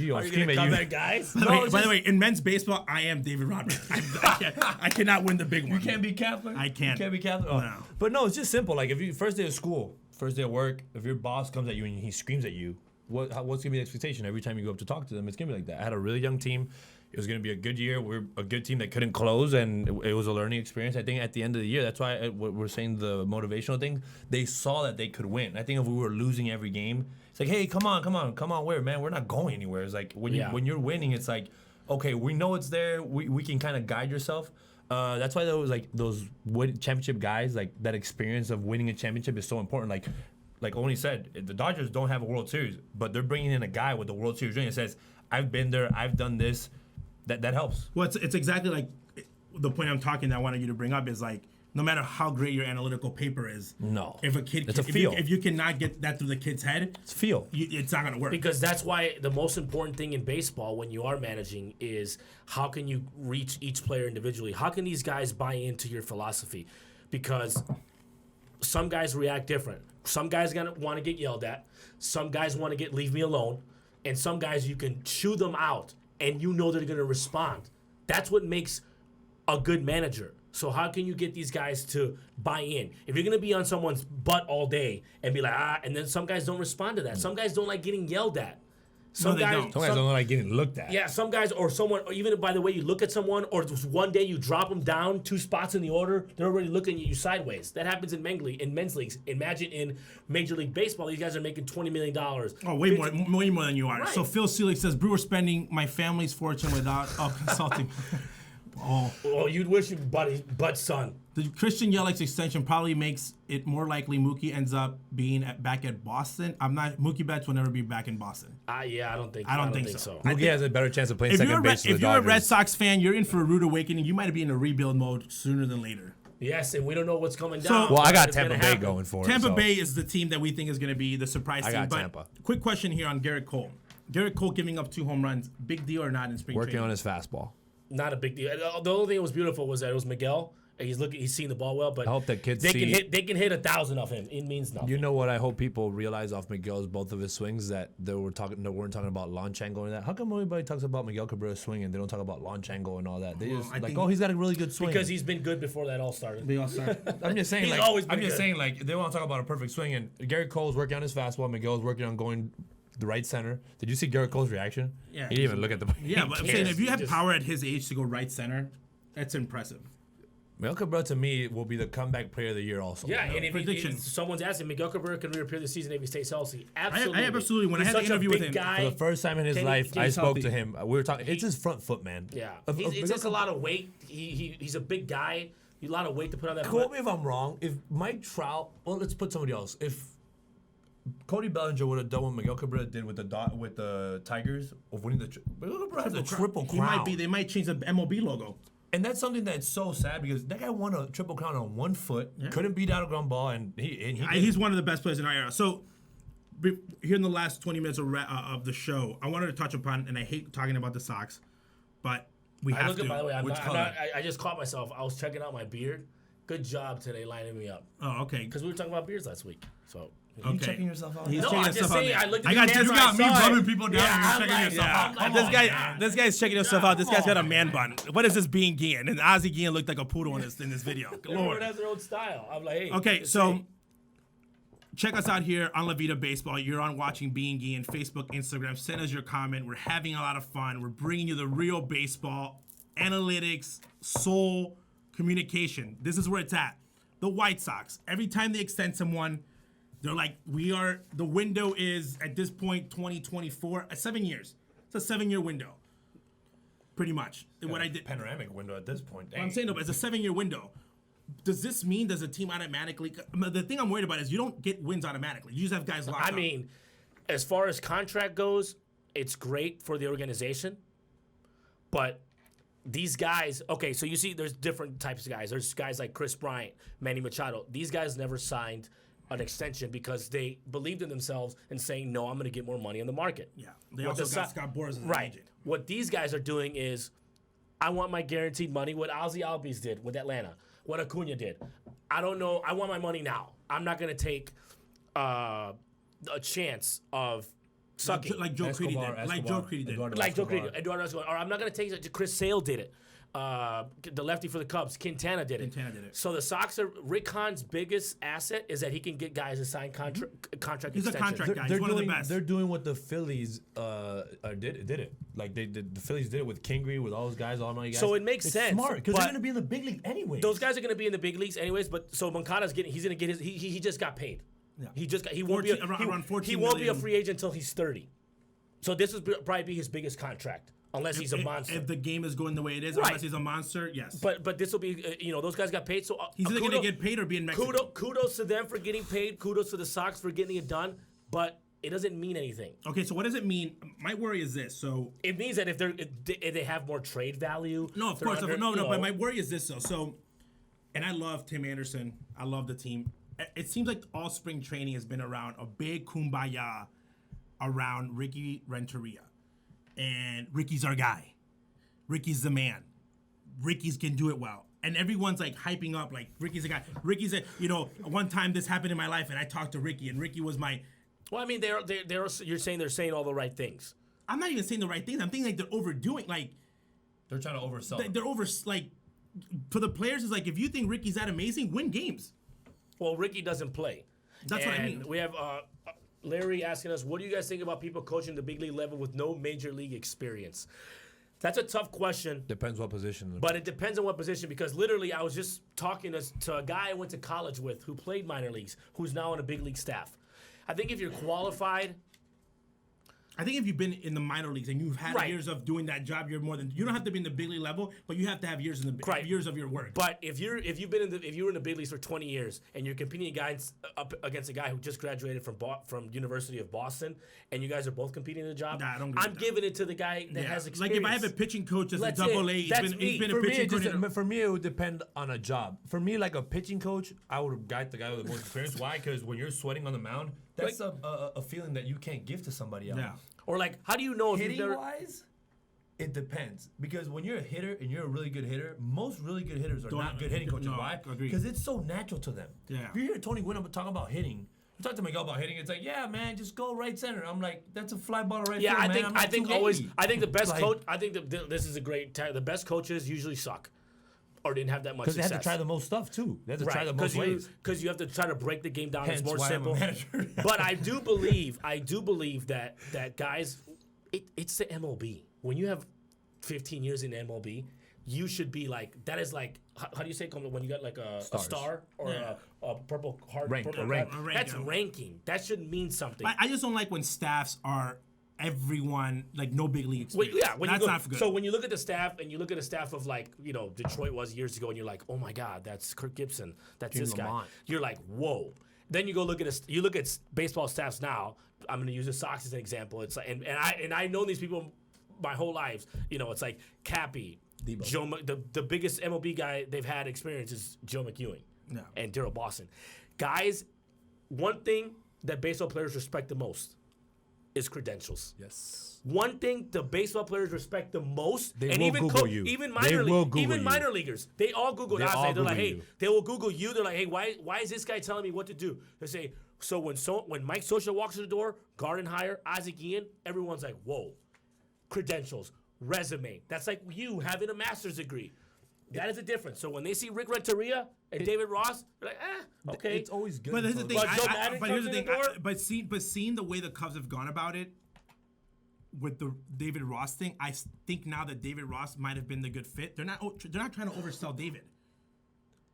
going to come at guys? By the way, in men's baseball, I am David Roberts. I cannot win the big one. You can't be Catholic? I can't. You can't be Catholic? Oh. No. But no, it's just simple. Like, if you first day of school, first day of work, if your boss comes at you and he screams at you, what's going to be the expectation? Every time you go up to talk to them, it's going to be like that. I had a really young team. It was going to be a good year. We're a good team that couldn't close, and it was a learning experience. I think at the end of the year, that's why we're saying the motivational thing. They saw that they could win. I think if we were losing every game, it's like, hey, come on, where, man? We're not going anywhere. It's like when you're winning, it's like, okay, we know it's there. We can kind of guide yourself. That's why there was like those championship guys, like that experience of winning a championship is so important. Like Ozney said, the Dodgers don't have a World Series, but they're bringing in a guy with the World Series ring that says, I've been there, I've done this. That helps. Well, it's exactly like the point I'm talking that I wanted you to bring up is like, no matter how great your analytical paper is, if a kid, if you cannot get that through the kid's head, it's feel. It's not going to work. Because that's why the most important thing in baseball when you are managing is how can you reach each player individually? How can these guys buy into your philosophy? Because some guys react different. Some guys want to get yelled at. Some guys want to get leave me alone. And some guys you can chew them out and you know they're going to respond. That's what makes a good manager. So how can you get these guys to buy in? If you're going to be on someone's butt all day and be like, and then some guys don't respond to that. Some guys don't like getting yelled at. Some guys don't like getting looked at. Yeah, some guys or even by the way you look at someone, or just one day you drop them down 2 spots in the order, they're already looking at you sideways. That happens in men's leagues. Imagine in Major League Baseball, these guys are making $20 million. Oh, way more than you are. Right. So Phil Selig says, Brewer spending my family's fortune without consulting. Oh, you'd wish your but son. The Christian Yelich extension probably makes it more likely Mookie ends up being back at Boston. Mookie Betts will never be back in Boston. Yeah, I don't think so. Mookie has a better chance of playing second base for the Dodgers. If you're a Red Sox fan, you're in for a rude awakening. You might be in a rebuild mode sooner than later. Yes, and we don't know what's coming down. Well, I got Tampa Bay going for it. Tampa Bay is the team that we think is going to be the surprise team. I got Tampa. Quick question here on Garrett Cole. Garrett Cole giving up 2 home runs, big deal or not in spring training? Working on his fastball. Not a big deal. The only thing that was beautiful was that it was Miguel. He's seeing the ball well, but I hope that kids they can hit 1,000 of him. It means nothing. You know what? I hope people realize off Miguel's both of his swings that they weren't talking about launch angle and that. How come everybody talks about Miguel Cabrera's swing and they don't talk about launch angle and all that? They just he's got a really good swing because he's been good before that all started. I'm just saying, they want to talk about a perfect swing, and Garrett Cole's working on his fastball. Miguel's working on going the right center. Did you see Garrett Cole's reaction? Yeah, he didn't even look at the. Yeah, but I'm saying if you have power at his age to go right center, that's impressive. Miguel Cabrera to me will be the comeback player of the year also. Yeah, and if someone's asking, Miguel Cabrera can reappear this season if he stays healthy. Absolutely. I absolutely. When I had the interview with him, for the first time in his life, I spoke to him. We were talking. It's his front foot, man. Yeah, it's just a lot of weight. He's a big guy. A lot of weight to put on that. Quote me if I'm wrong. If Mike Trout, well, let's put somebody else. If Cody Bellinger would have done what Miguel Cabrera did with the Tigers of winning Miguel Cabrera has a triple crown. They might change the MLB logo. And that's something that's so sad because that guy won a triple crown on 1 foot, couldn't beat out a ground ball, and he's one of the best players in our era. So here in the last 20 minutes of the show, I wanted to touch upon, and I hate talking about the Sox, but we have to. By the way, I just caught myself. I was checking out my beard. Good job today lining me up. Oh, okay. Because we were talking about beards last week. So. Are you checking yourself out? He's no, checking I'm just saying. I looked at you got me rubbing people down. Yeah, You're checking yourself out. This guy's checking himself out. This guy's got a man bun. What is this being Guillén? And Ozzie Sr looked like a poodle in this video. Everyone has their own style. I'm like, hey. Okay, so check us out here on La Vida Baseball. You're on watching Being Guillén, Facebook, Instagram. Send us your comment. We're having a lot of fun. We're bringing you the real baseball, analytics, soul, communication. This is where it's at. The White Sox. Every time they extend someone, they're like, the window is, at this point, 2024, 7 years. It's a 7-year window. Pretty much. What I did. Panoramic window at this point. I'm saying, no, but it's a 7-year window. Does this mean, does a team automatically, the thing I'm worried about is you don't get wins automatically. You just have guys locked up. I mean, as far as contract goes, it's great for the organization, but these guys, okay, so you see there's different types of guys. There's guys like Chris Bryant, Manny Machado. These guys never signed an extension because they believed in themselves and saying, no, I'm going to get more money on the market. Yeah. They also got Scott Boras as an agent. What these guys are doing is, I want my guaranteed money. What Ozzie Albies did with Atlanta. What Acuna did. I don't know. I want my money now. I'm not going to take a chance of sucking. Like Joe Creedy did. Like Joe Creedy did. Eduardo Escobar. Or I'm not going to take it. Chris Sale did it. The lefty for the Cubs, Quintana did it. So the Sox are Rick Hahn's biggest asset is that he can get guys to sign contract extensions. He's a contract guy. He's one of the best. They're doing what the Phillies did it. Like the Phillies did it with Kingery, with all those guys, all my guys. So it makes sense. Smart because they're going to be in the big league anyways. Those guys are going to be in the big leagues anyways. But so Moncada's he's going to get his. He just got paid. Yeah. He won't be a free agent until he's 30. So this will probably be his biggest contract. Unless he's a monster. If the game is going the way it is, unless he's a monster, yes. But this will be, those guys got paid. So he's either going to get paid or be in Mexico. Kudos to them for getting paid. Kudos to the Sox for getting it done. But it doesn't mean anything. Okay, so what does it mean? My worry is this. So it means that if they have more trade value. No, of course. But my worry is this, though. So, and I love Tim Anderson. I love the team. It seems like all spring training has been around a big kumbaya around Ricky Renteria. And Ricky's our guy. Ricky's the man. Ricky's can do it well. And everyone's like hyping up like Ricky's a guy. Ricky's a, one time this happened in my life and I talked to Ricky and Ricky was my. Well, I mean, you're saying they're saying all the right things. I'm not even saying the right things. I'm thinking like they're overdoing, like. They're trying to oversell. They're like, for the players, it's like, if you think Ricky's that amazing, win games. Well, Ricky doesn't play. That's what I mean. We have Larry asking us, what do you guys think about people coaching the big league level with no major league experience? That's a tough question. Depends what position. But it depends on what position, because literally I was just talking to a guy I went to college with who played minor leagues, who's now on a big league staff. I think if you're qualified... I think if you've been in the minor leagues and you've had years of doing that job, you don't have to be in the big league level, but you have to have years in the years of your work. But if you were in the big leagues for 20 years and you're competing up against a guy who just graduated from University of Boston, and you guys are both competing in the job, I'm giving it to the guy that has experience. Like if I have a pitching coach that's a double A, he's been a pitching coach. For me, it would depend on a job. For me, like a pitching coach, I would guide the guy with the most experience. Why? Because when you're sweating on the mound, that's a feeling that you can't give to somebody else. Yeah. Or like, how do you know if hitting-wise? It depends. Because when you're a hitter and you're a really good hitter, most really good hitters are not good hitting coaches. Why? Because it's so natural to them. Yeah. If you hear Tony Gwynn talking about hitting, you talk to Miguel about hitting, it's like, yeah, man, just go right center. I'm like, that's a fly ball to right field, man. I think the best coach. I think this is a great. The best coaches usually suck. Or didn't have that much success. Because they have to try the most stuff, too. They have to try the most ways. Because you have to try to break the game down. It's more simple. But I do believe that guys, it's the MLB. When you have 15 years in MLB, you should be like, that is like, how do you say when you got like a star or a purple heart? Rank. That's ranking. That should mean something. I just don't like when staffs are everyone, like no big league experience. When that's you go, not good. So when you look at the staff and you look at a staff of like, Detroit was years ago and you're like, oh my God, that's Kirk Gibson. That's this guy. You're like, whoa. Then you go look at baseball staffs now. I'm going to use the Sox as an example. It's like, and I know these people my whole lives. It's like Cappy, Joe, the biggest MLB guy they've had experience is Joe McEwing and Darryl Boston. Guys, one thing that baseball players respect the most is credentials. Yes. One thing the baseball players respect the most, they will Google you. Even minor leaguers, they all Google Ozzie. They're like, hey, they will Google you. They're like, hey, why is this guy telling me what to do? They say, so when Mike Scioscia walks through the door, Garden hire, Ozzie Guillén, everyone's like, whoa, credentials, resume. That's like you having a master's degree. That is the difference. So when they see Rick Renteria and David Ross, they're like, okay. It's always good. But here's the thing. Here's the thing. Seeing the way the Cubs have gone about it with the David Ross thing, I think now that David Ross might have been the good fit. They're not trying to oversell David.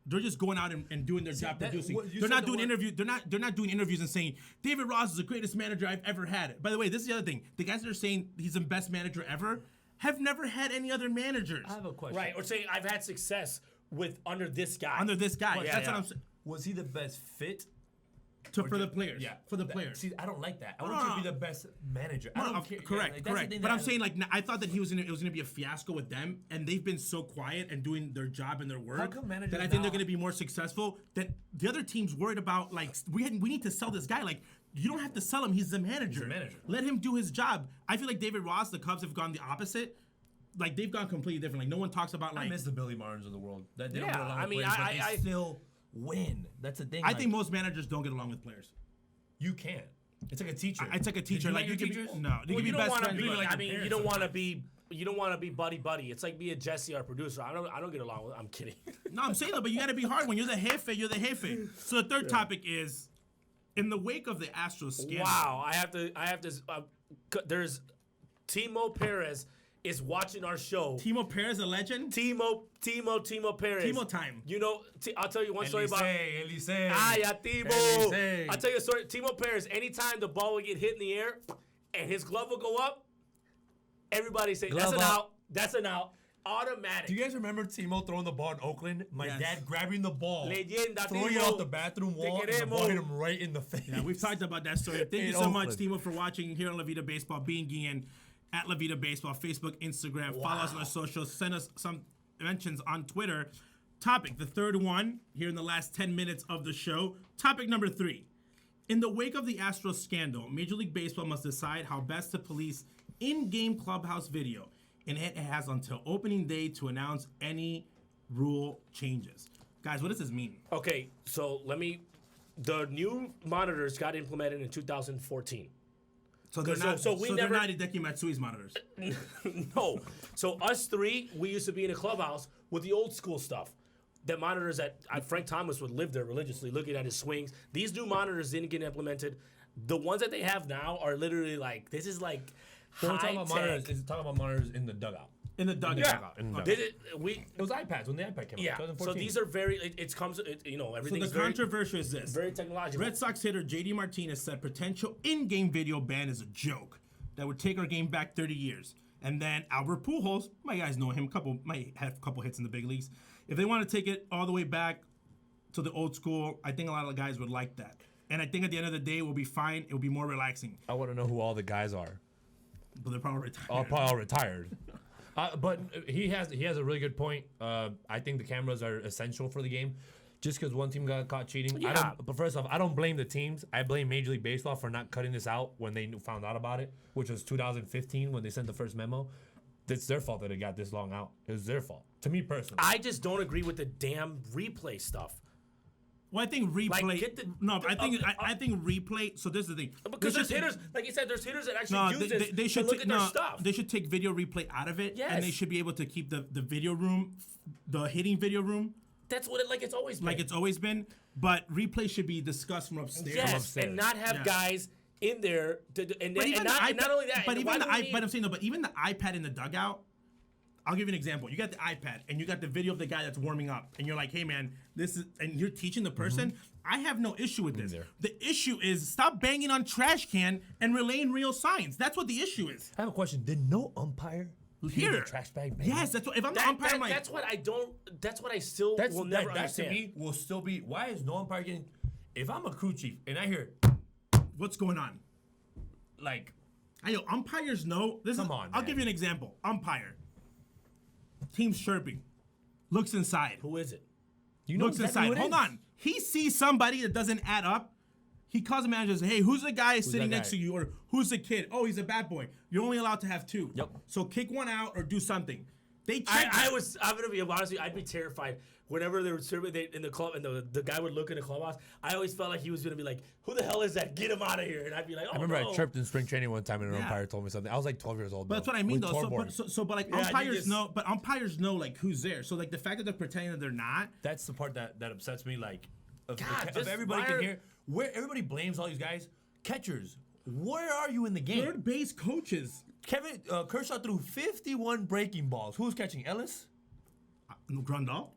They're just going out and doing their job producing. They're not doing interviews. They're not doing interviews and saying David Ross is the greatest manager I've ever had. By the way, this is the other thing. The guys that are saying he's the best manager ever have never had any other managers. I have a question. Right, or say I've had success under this guy. That's what I'm saying. Was he the best fit? For the players. Yeah, for the players. See, I don't like that. I want you to be the best manager. I don't care. Correct. But I'm saying, I thought that it was gonna be a fiasco with them, and they've been so quiet and doing their job and their work that I think they're gonna be more successful. That the other team's worried about, like, we need to sell this guy. Like, you don't have to sell him. He's the manager. Let him do his job. I feel like David Ross, the Cubs have gone the opposite. Like, they've gone completely different. Like, no one talks about, like... I miss the Billy Martins of the world. They don't get along with players, but they still win. That's the thing. I think most managers don't get along with players. You can't. It's like a teacher. It's like a teacher. Like you teachers? No. You can be best friends. You don't want to be... You don't want to be buddy. It's like being Jesse, our producer. I don't get along with. I'm kidding. No, I'm saying that, but you got to be hard when you're the jefe. You're the jefe. So the third topic is, in the wake of the Astros scandal. Wow, I have to. There's Timo Perez is watching our show. Timo Perez, a legend. Timo Perez. Timo time. I'll tell you one story about. Elise. Timo. I'll tell you a story. Timo Perez. Anytime the ball would get hit in the air, and his glove would go up. Everybody say, that's an out. That's an out. Automatic. Do you guys remember Timo throwing the ball in Oakland? My dad grabbing the ball, Leyenda, throwing it out the bathroom wall, and the ball hit him right in the face. Yeah, we've talked about that story. Thank you so much, Timo, for watching here on La Vida Baseball. Being Guillén at La Vida Baseball, Facebook, Instagram. Wow. Follow us on our socials. Send us some mentions on Twitter. Topic, the third one here in the last 10 minutes of the show. Topic number 3. In the wake of the Astros scandal, Major League Baseball must decide how best to police in-game clubhouse video, and it has until opening day to announce any rule changes. Guys, what does this mean? Okay, so the new monitors got implemented in 2014. So they're not Hideki Matsui's monitors. No. So us three, we used to be in a clubhouse with the old school stuff. The monitors that Frank Thomas would live there religiously, looking at his swings. These new monitors didn't get implemented. The ones that they have now are literally like, this is like high tech. Talking about monitors in the dugout. In the dugout. It was iPads when the iPad came out. 2014. So these are everything's So the controversy is this. Very technological. Red Sox hitter JD Martinez said potential in-game video ban is a joke that would take our game back 30 years. And then Albert Pujols, my guys know him, might have a couple hits in the big leagues. If they want to take it all the way back to the old school, I think a lot of the guys would like that. And I think at the end of the day, it will be fine. It will be more relaxing. I want to know who all the guys are. But they're probably retired. Probably all retired. But he has a really good point. I think the cameras are essential for the game. Just because one team got caught cheating. Yeah. But first off, I don't blame the teams. I blame Major League Baseball for not cutting this out when they found out about it, which was 2015 when they sent the first memo. It's their fault that it got this long out. It was their fault. To me personally. I just don't agree with the damn replay stuff. Well, I think replay. I think replay. So this is the thing. Because there's hitters, like you said, there's hitters that actually use this to look at their stuff. They should take video replay out of it, and they should be able to keep the video room, the hitting video room. That's what it's always been. Like it's always been. But replay should be discussed from upstairs. Yes, and not have guys in there. Not only that, but I'm saying but even the iPad in the dugout. I'll give you an example. You got the iPad and you got the video of the guy that's warming up, and you're like, "Hey, man, this is," and you're teaching the person. I have no issue with this. The issue is stop banging on trash can and relaying real signs. That's what the issue is. I have a question. Did no umpire hear the trash bag bang? Yes, that's what. If I'm the umpire, I'm like, that's what I don't. That's what I still will never understand. That to me will still be. Why is no umpire getting? If I'm a crew chief and I hear, what's going on? Like, umpires know. I'll give you an example. Umpire. Team's chirping. Looks inside. Who is it? You know looks exactly inside. Hold on. He sees somebody that doesn't add up. He calls the manager and says, "Hey, who's the guy sitting next to you? Or who's the kid? Oh, he's a bad boy. You're only allowed to have 2. Yep. So kick one out or do something." They check. I'm gonna be honest with you. I'd be terrified whenever they were serving in the club and the guy would look in the clubhouse. I always felt like he was gonna be like, "Who the hell is that? Get him out of here!" And I'd be like, "Oh, I remember I chirped in spring training one time and an umpire told me something. I was like 12 years old. But that's what I mean, though. Umpires know. But umpires know like who's there. So like the fact that they're pretending that they're not. That's the part that upsets me. Like, if everybody can hear, where everybody blames all these guys, catchers. Where are you in the game? Third base coaches. Kevin Kershaw threw 51 breaking balls. Who was catching? Ellis? Grandal?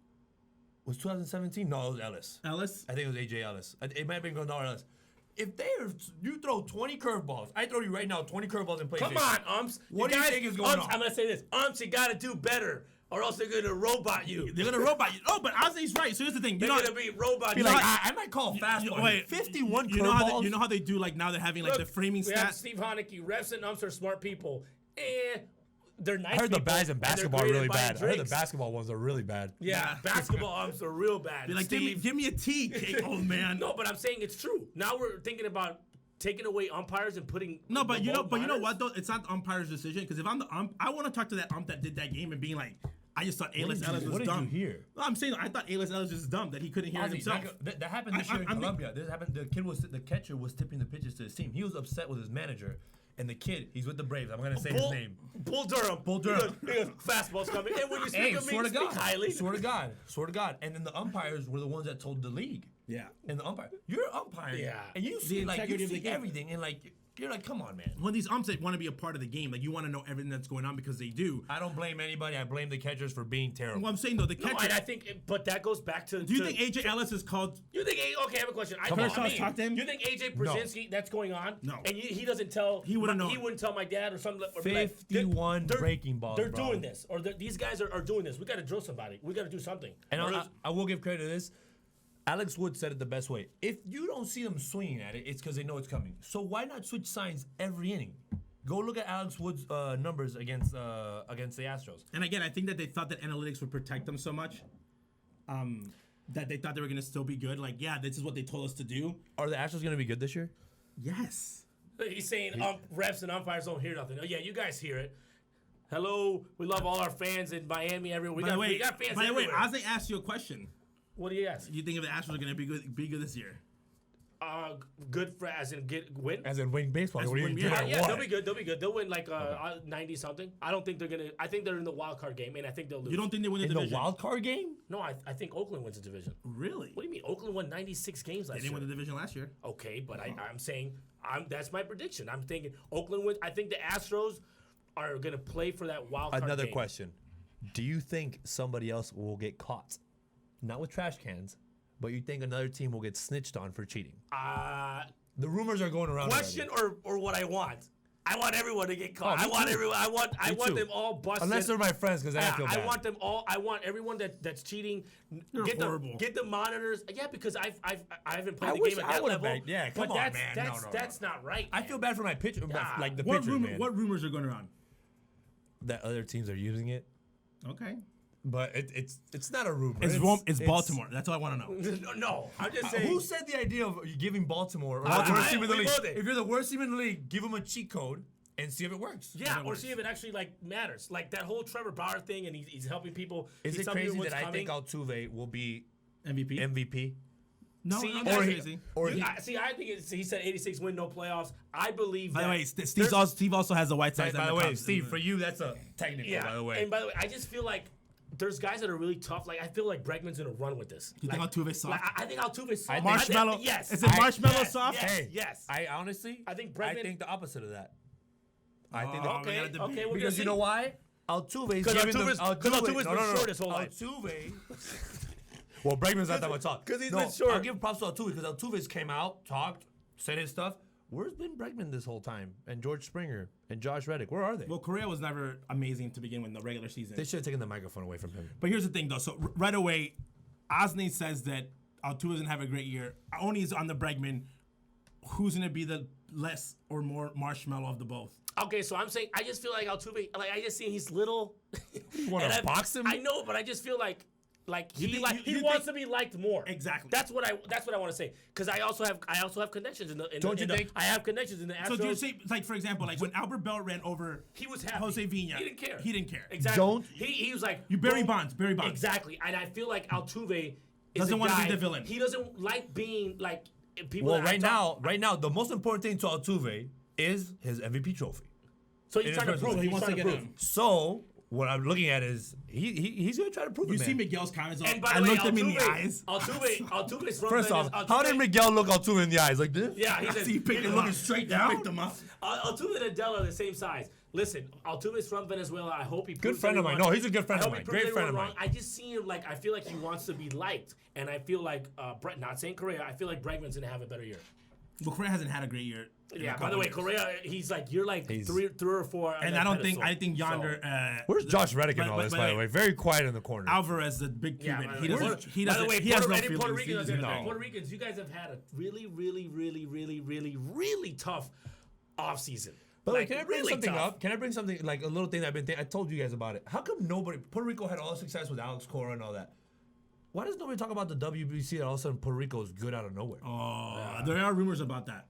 Was 2017? No, it was Ellis. Ellis? I think it was AJ Ellis. It might have been Grandal or Ellis. If you throw 20 curveballs, I throw you right now 20 curveballs in play. Come on, umps. What do you think is going on? I'm going to say this. Umps, you got to do better, or else they're going to robot you. They're going to robot you. Oh, but Ozney's right. So here's the thing. They're going to be robot you. Like, I might call fastball. Wait, 51 curveballs. You know how they do, like, now they're having, like, the framing stats? We have Steve Haneke. Refs and umps are smart people. They're nice. I heard the guys in basketball are really bad. I heard the basketball ones are really bad. Yeah, basketball umps are real bad. Be like, give me a tea, old man. No, but I'm saying it's true. Now we're thinking about taking away umpires and putting you know what though? It's not the umpire's decision, because if I'm the ump, I want to talk to that ump that did that game and being like, I just thought Ellis was dumb. What did you hear? No, I'm saying I thought Ellis was dumb that he couldn't hear himself. That happened this year in Colombia. This happened. The catcher was tipping the pitches to his team. He was upset with his manager. And the kid, he's with the Braves. I'm gonna say his name. Bull Durham. Bull Durham. He goes, fastball's coming. And when you speak of me, speak highly. Swear to God. And then the umpires were the ones that told the league. Yeah. And the umpire, you're an umpire. Yeah. And you see everything, and like you're like, come on, man. When these umps, they want to be a part of the game. Like, you want to know everything that's going on because they do. I don't blame anybody. I blame the catchers for being terrible. Well, I'm saying though, the catcher. I think, but that goes back to. Do you think AJ Ellis is called? You think? Okay, I have a question. Talk to him. You think AJ Brzezinski that's going on? No. And he doesn't tell. He wouldn't know. He wouldn't tell my dad or something. Or 51 breaking balls. They're doing this, or these guys are doing this. We got to drill somebody. We got to do something. And I will give credit to this. Alex Wood said it the best way. If you don't see them swinging at it, it's because they know it's coming. So why not switch signs every inning? Go look at Alex Wood's numbers against the Astros. And again, I think that they thought that analytics would protect them so much that they thought they were going to still be good. Like, yeah, this is what they told us to do. Are the Astros going to be good this year? Yes. He's saying refs and umpires don't hear nothing. Oh, yeah, you guys hear it. Hello, we love all our fans in Miami. Everywhere. We got fans everywhere. By the way, Ozzie asked you a question. What do you ask? You think if the Astros are going to be good this year? Good for as in win? As in win baseball. Yeah, they'll be good. They'll win like 90 something. I don't think they're gonna. I think they're in the wild card game, and I think they'll lose. You don't think they win the division? In the wild card game? No, I think Oakland wins the division. Really? What do you mean? Oakland won 96 games last year. They didn't win the division last year. Okay, but I'm saying that's my prediction. I'm thinking Oakland wins. I think the Astros are gonna play for that wild card Another game. question: do you think somebody else will get caught? Not with trash cans, but you think another team will get snitched on for cheating? The rumors are going around. Question or what I want? I want everyone to get caught. I want everyone. I want them all busted. Unless they're my friends, because I feel bad. I want them all. I want everyone that's cheating. You're horrible. Get the monitors. Yeah, because I haven't played the game at that level. Yeah, come on, man. That's not right. I feel bad for my pitcher. Yeah. Like the pitcher, man. What rumors are going around? That other teams are using it. Okay. But it's not a rumor. It's Baltimore. That's all I want to know. No, I'm just saying. Who said the idea of giving Baltimore or the worst team in the league? If you're the worst team in the league, give them a cheat code and see if it works. Yeah, or see if it actually like matters. Like that whole Trevor Bauer thing, and he's helping people. Is it crazy that I think Altuve will be MVP? No, I think he said 86 win, no playoffs. I believe. By the way, Steve also has the White Sox. By the way, Steve, for you that's a technical. Yeah. By the way, and by the way, I just feel like there's guys that are really tough. Like I feel like Bregman's gonna run with this. You think Altuve's soft? I think Altuve's soft. Marshmallow. Yes. Is it marshmallow soft? Yes. I honestly, I think the opposite of that. I think okay. Because you know why? Altuve's Because giving Altuve's been short his whole life. Altuve. Well, Bregman's not that much talk. Because he's been short. I'll give props to Altuve because Altuve's came out, talked, said his stuff. Where's been Bregman this whole time? And George Springer and Josh Reddick. Where are they? Well, Correa was never amazing to begin with in the regular season. They should have taken the microphone away from him. But here's the thing, though. So right away, Ozney says that Altuve doesn't have a great year. Only is on the Bregman. Who's going to be the less or more marshmallow of the both? Okay, so I'm saying I just feel like Altuve, like I just see he's little. You want to box him? I know, but I just feel like he you wants to be liked more. Exactly. That's what I want to say. Because I also have connections in the. Don't you think? I have connections in the Astros. So do you say, like, for example, like when Albert Bell ran over he was happy. Jose Vina. He didn't care. He didn't care. Exactly. He was like Barry Bonds. Exactly. And I feel like Altuve Doesn't want to be the villain. He doesn't like being like people. Well, right now, the most important thing to Altuve is his MVP trophy. So he's trying to prove. He wants to get him. So what I'm looking at is he's gonna try to prove it. You man. see Miguel's comments. And by I the way, looked him in the eyes. Altuve's from First off, how did Miguel look Altuve in the eyes like this? Yeah, he I said see he picked him looking straight down. Picked him up. Altuve and Adele are the same size. Listen, Altuve's from Venezuela. I hope he Good friend of mine. No, he's a good friend of mine. Great friend of mine. I just see him like I feel like he wants to be liked, and I feel like not saying Correa. I feel like Bregman's gonna have a better year. But Correa hasn't had a great year. Yeah. By the way, Correa, he's like you're like three or four. And I think yonder. Where's Josh Reddick in all this? By the way, very quiet in the corner. Alvarez, the big Cuban. Yeah, he doesn't. He by the way, he has no Puerto feelings. Puerto Ricans, you guys have had a really tough off season. But like, can I bring something up? Can I bring something like a little thing that I've been thinking? I told you guys about it. How come Puerto Rico had all the success with Alex Cora and all that? Why does nobody talk about the WBC that all of a sudden Puerto Rico is good out of nowhere? There are rumors about that.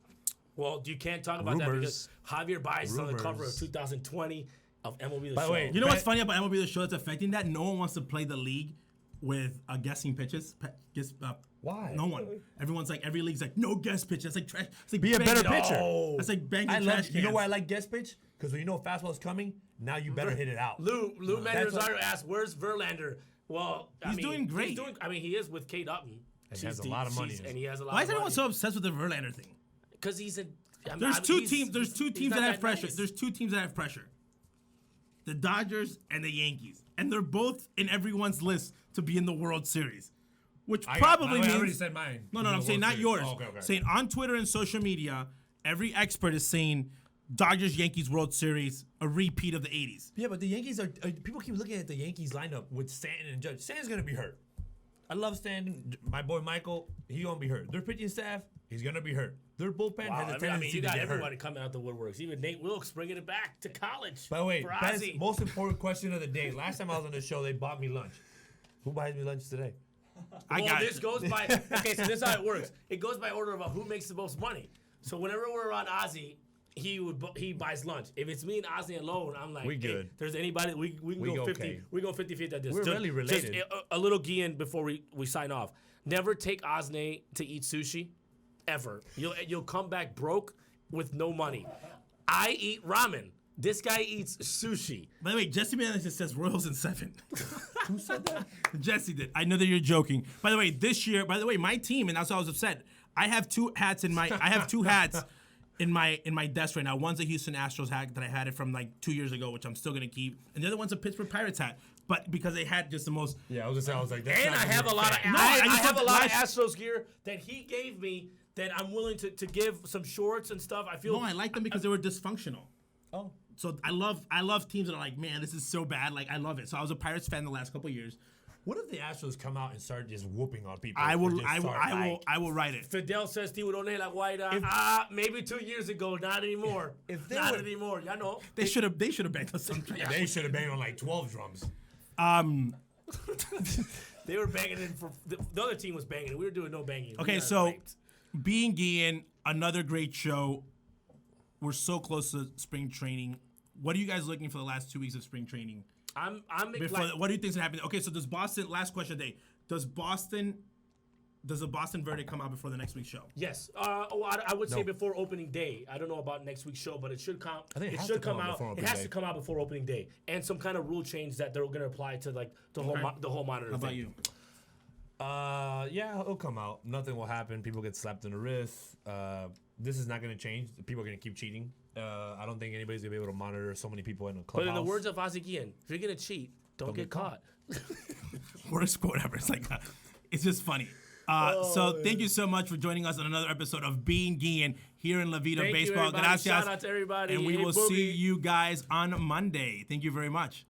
Well, you can't talk about that because Javier Baez is on the cover of 2020 of MLB The Show. Way, you know what's funny about MLB The Show that's affecting that? No one wants to play the league with guessing pitches. Why? No one. Everyone's like, every league's like, no guess pitch. That's like trash. It's like be a better pitcher. That's like banging trash cans. You know why I like guess pitch? Because when you know a fastball is coming, now you better hit it out. Lou Manzardo asked, "Where's Verlander?" Well, he's doing great. He is with Kate Upton. And he has a lot of money. And he has a lot. Why is everyone so obsessed with the Verlander thing? Because he's a. There's two teams that have pressure. There's two teams that have pressure. The Dodgers and the Yankees, and they're both in everyone's list to be in the World Series, which probably means. I already said mine. No, I'm saying not yours. Oh, okay. Saying on Twitter and social media, every expert is saying Dodgers Yankees World Series, a repeat of the '80s. Yeah, but the Yankees are. People keep looking at the Yankees lineup with Stanton and Judge. Stanton's gonna be hurt. I love Stanton. My boy Michael, he gonna be hurt. Their pitching staff, he's gonna be hurt. Their bullpen has a tendency you to got get everybody hurt. coming out the woodworks. Even Nate Wilkes bringing it back to college. By the way, for Ozzie. most important question of the day. Last time I was on the show, they bought me lunch. Who buys me lunch today? This goes by. Okay, so this is how it works. It goes by order of who makes the most money. So whenever we're around Ozzie, he buys lunch. If it's me and Ozney alone, I'm like, we good. If there's anybody, we can go 50. Okay. We go 50-50 at this. We're really related. Just a little Guillén before we sign off. Never take Ozney to eat sushi, ever. You'll come back broke with no money. I eat ramen. This guy eats sushi. By the way, Jesse Menendez says Royals in 7. Who said that? Jesse did. I know that you're joking. By the way, this year, my team, and that's why I was upset. I have two hats in my. I have two hats. In my desk right now. One's a Houston Astros hat that I had it from like 2 years ago, which I'm still gonna keep, and the other one's a Pittsburgh Pirates hat. But because they had just the most. Yeah, I was like, that's and not I have a lot of. I have a lot of Astros gear that he gave me that I'm willing to give some shorts and stuff. I feel. No, I like them because they were dysfunctional. Oh. So I love teams that are like, man, this is so bad. Like I love it. So I was a Pirates fan the last couple of years. What if the Astros come out and start just whooping on people? I will write it. Fidel says tiburones la guaira. Maybe 2 years ago, not anymore. Not anymore. Ya know. They should have banged us some. They should have banged on like 12 drums. They were banging in for the other team was banging. We were doing no banging. Okay, so being Guillén, another great show. We're so close to spring training. What are you guys looking for the last 2 weeks of spring training? What do you think's gonna happen? Okay, so does Boston? Last question today. Does the Boston verdict come out before the next week's show? Yes. I would say before opening day. I don't know about next week's show, but it should come. I think it should come out. It has to come out before opening day, and some kind of rule change that they're going to apply to like the whole monitor. How about you? Yeah, it'll come out. Nothing will happen. People get slapped in the wrist. this is not going to change. People are going to keep cheating. I don't think anybody's going to be able to monitor so many people in a clubhouse. But in the words of Ozzie Guillén, if you're going to cheat, don't get caught. Worst quote ever. It's like, it's just funny. So thank you so much for joining us on another episode of Being Guillén here in La Vida Baseball. Gracias. Shout out to everybody. And we will see you guys on Monday. Thank you very much.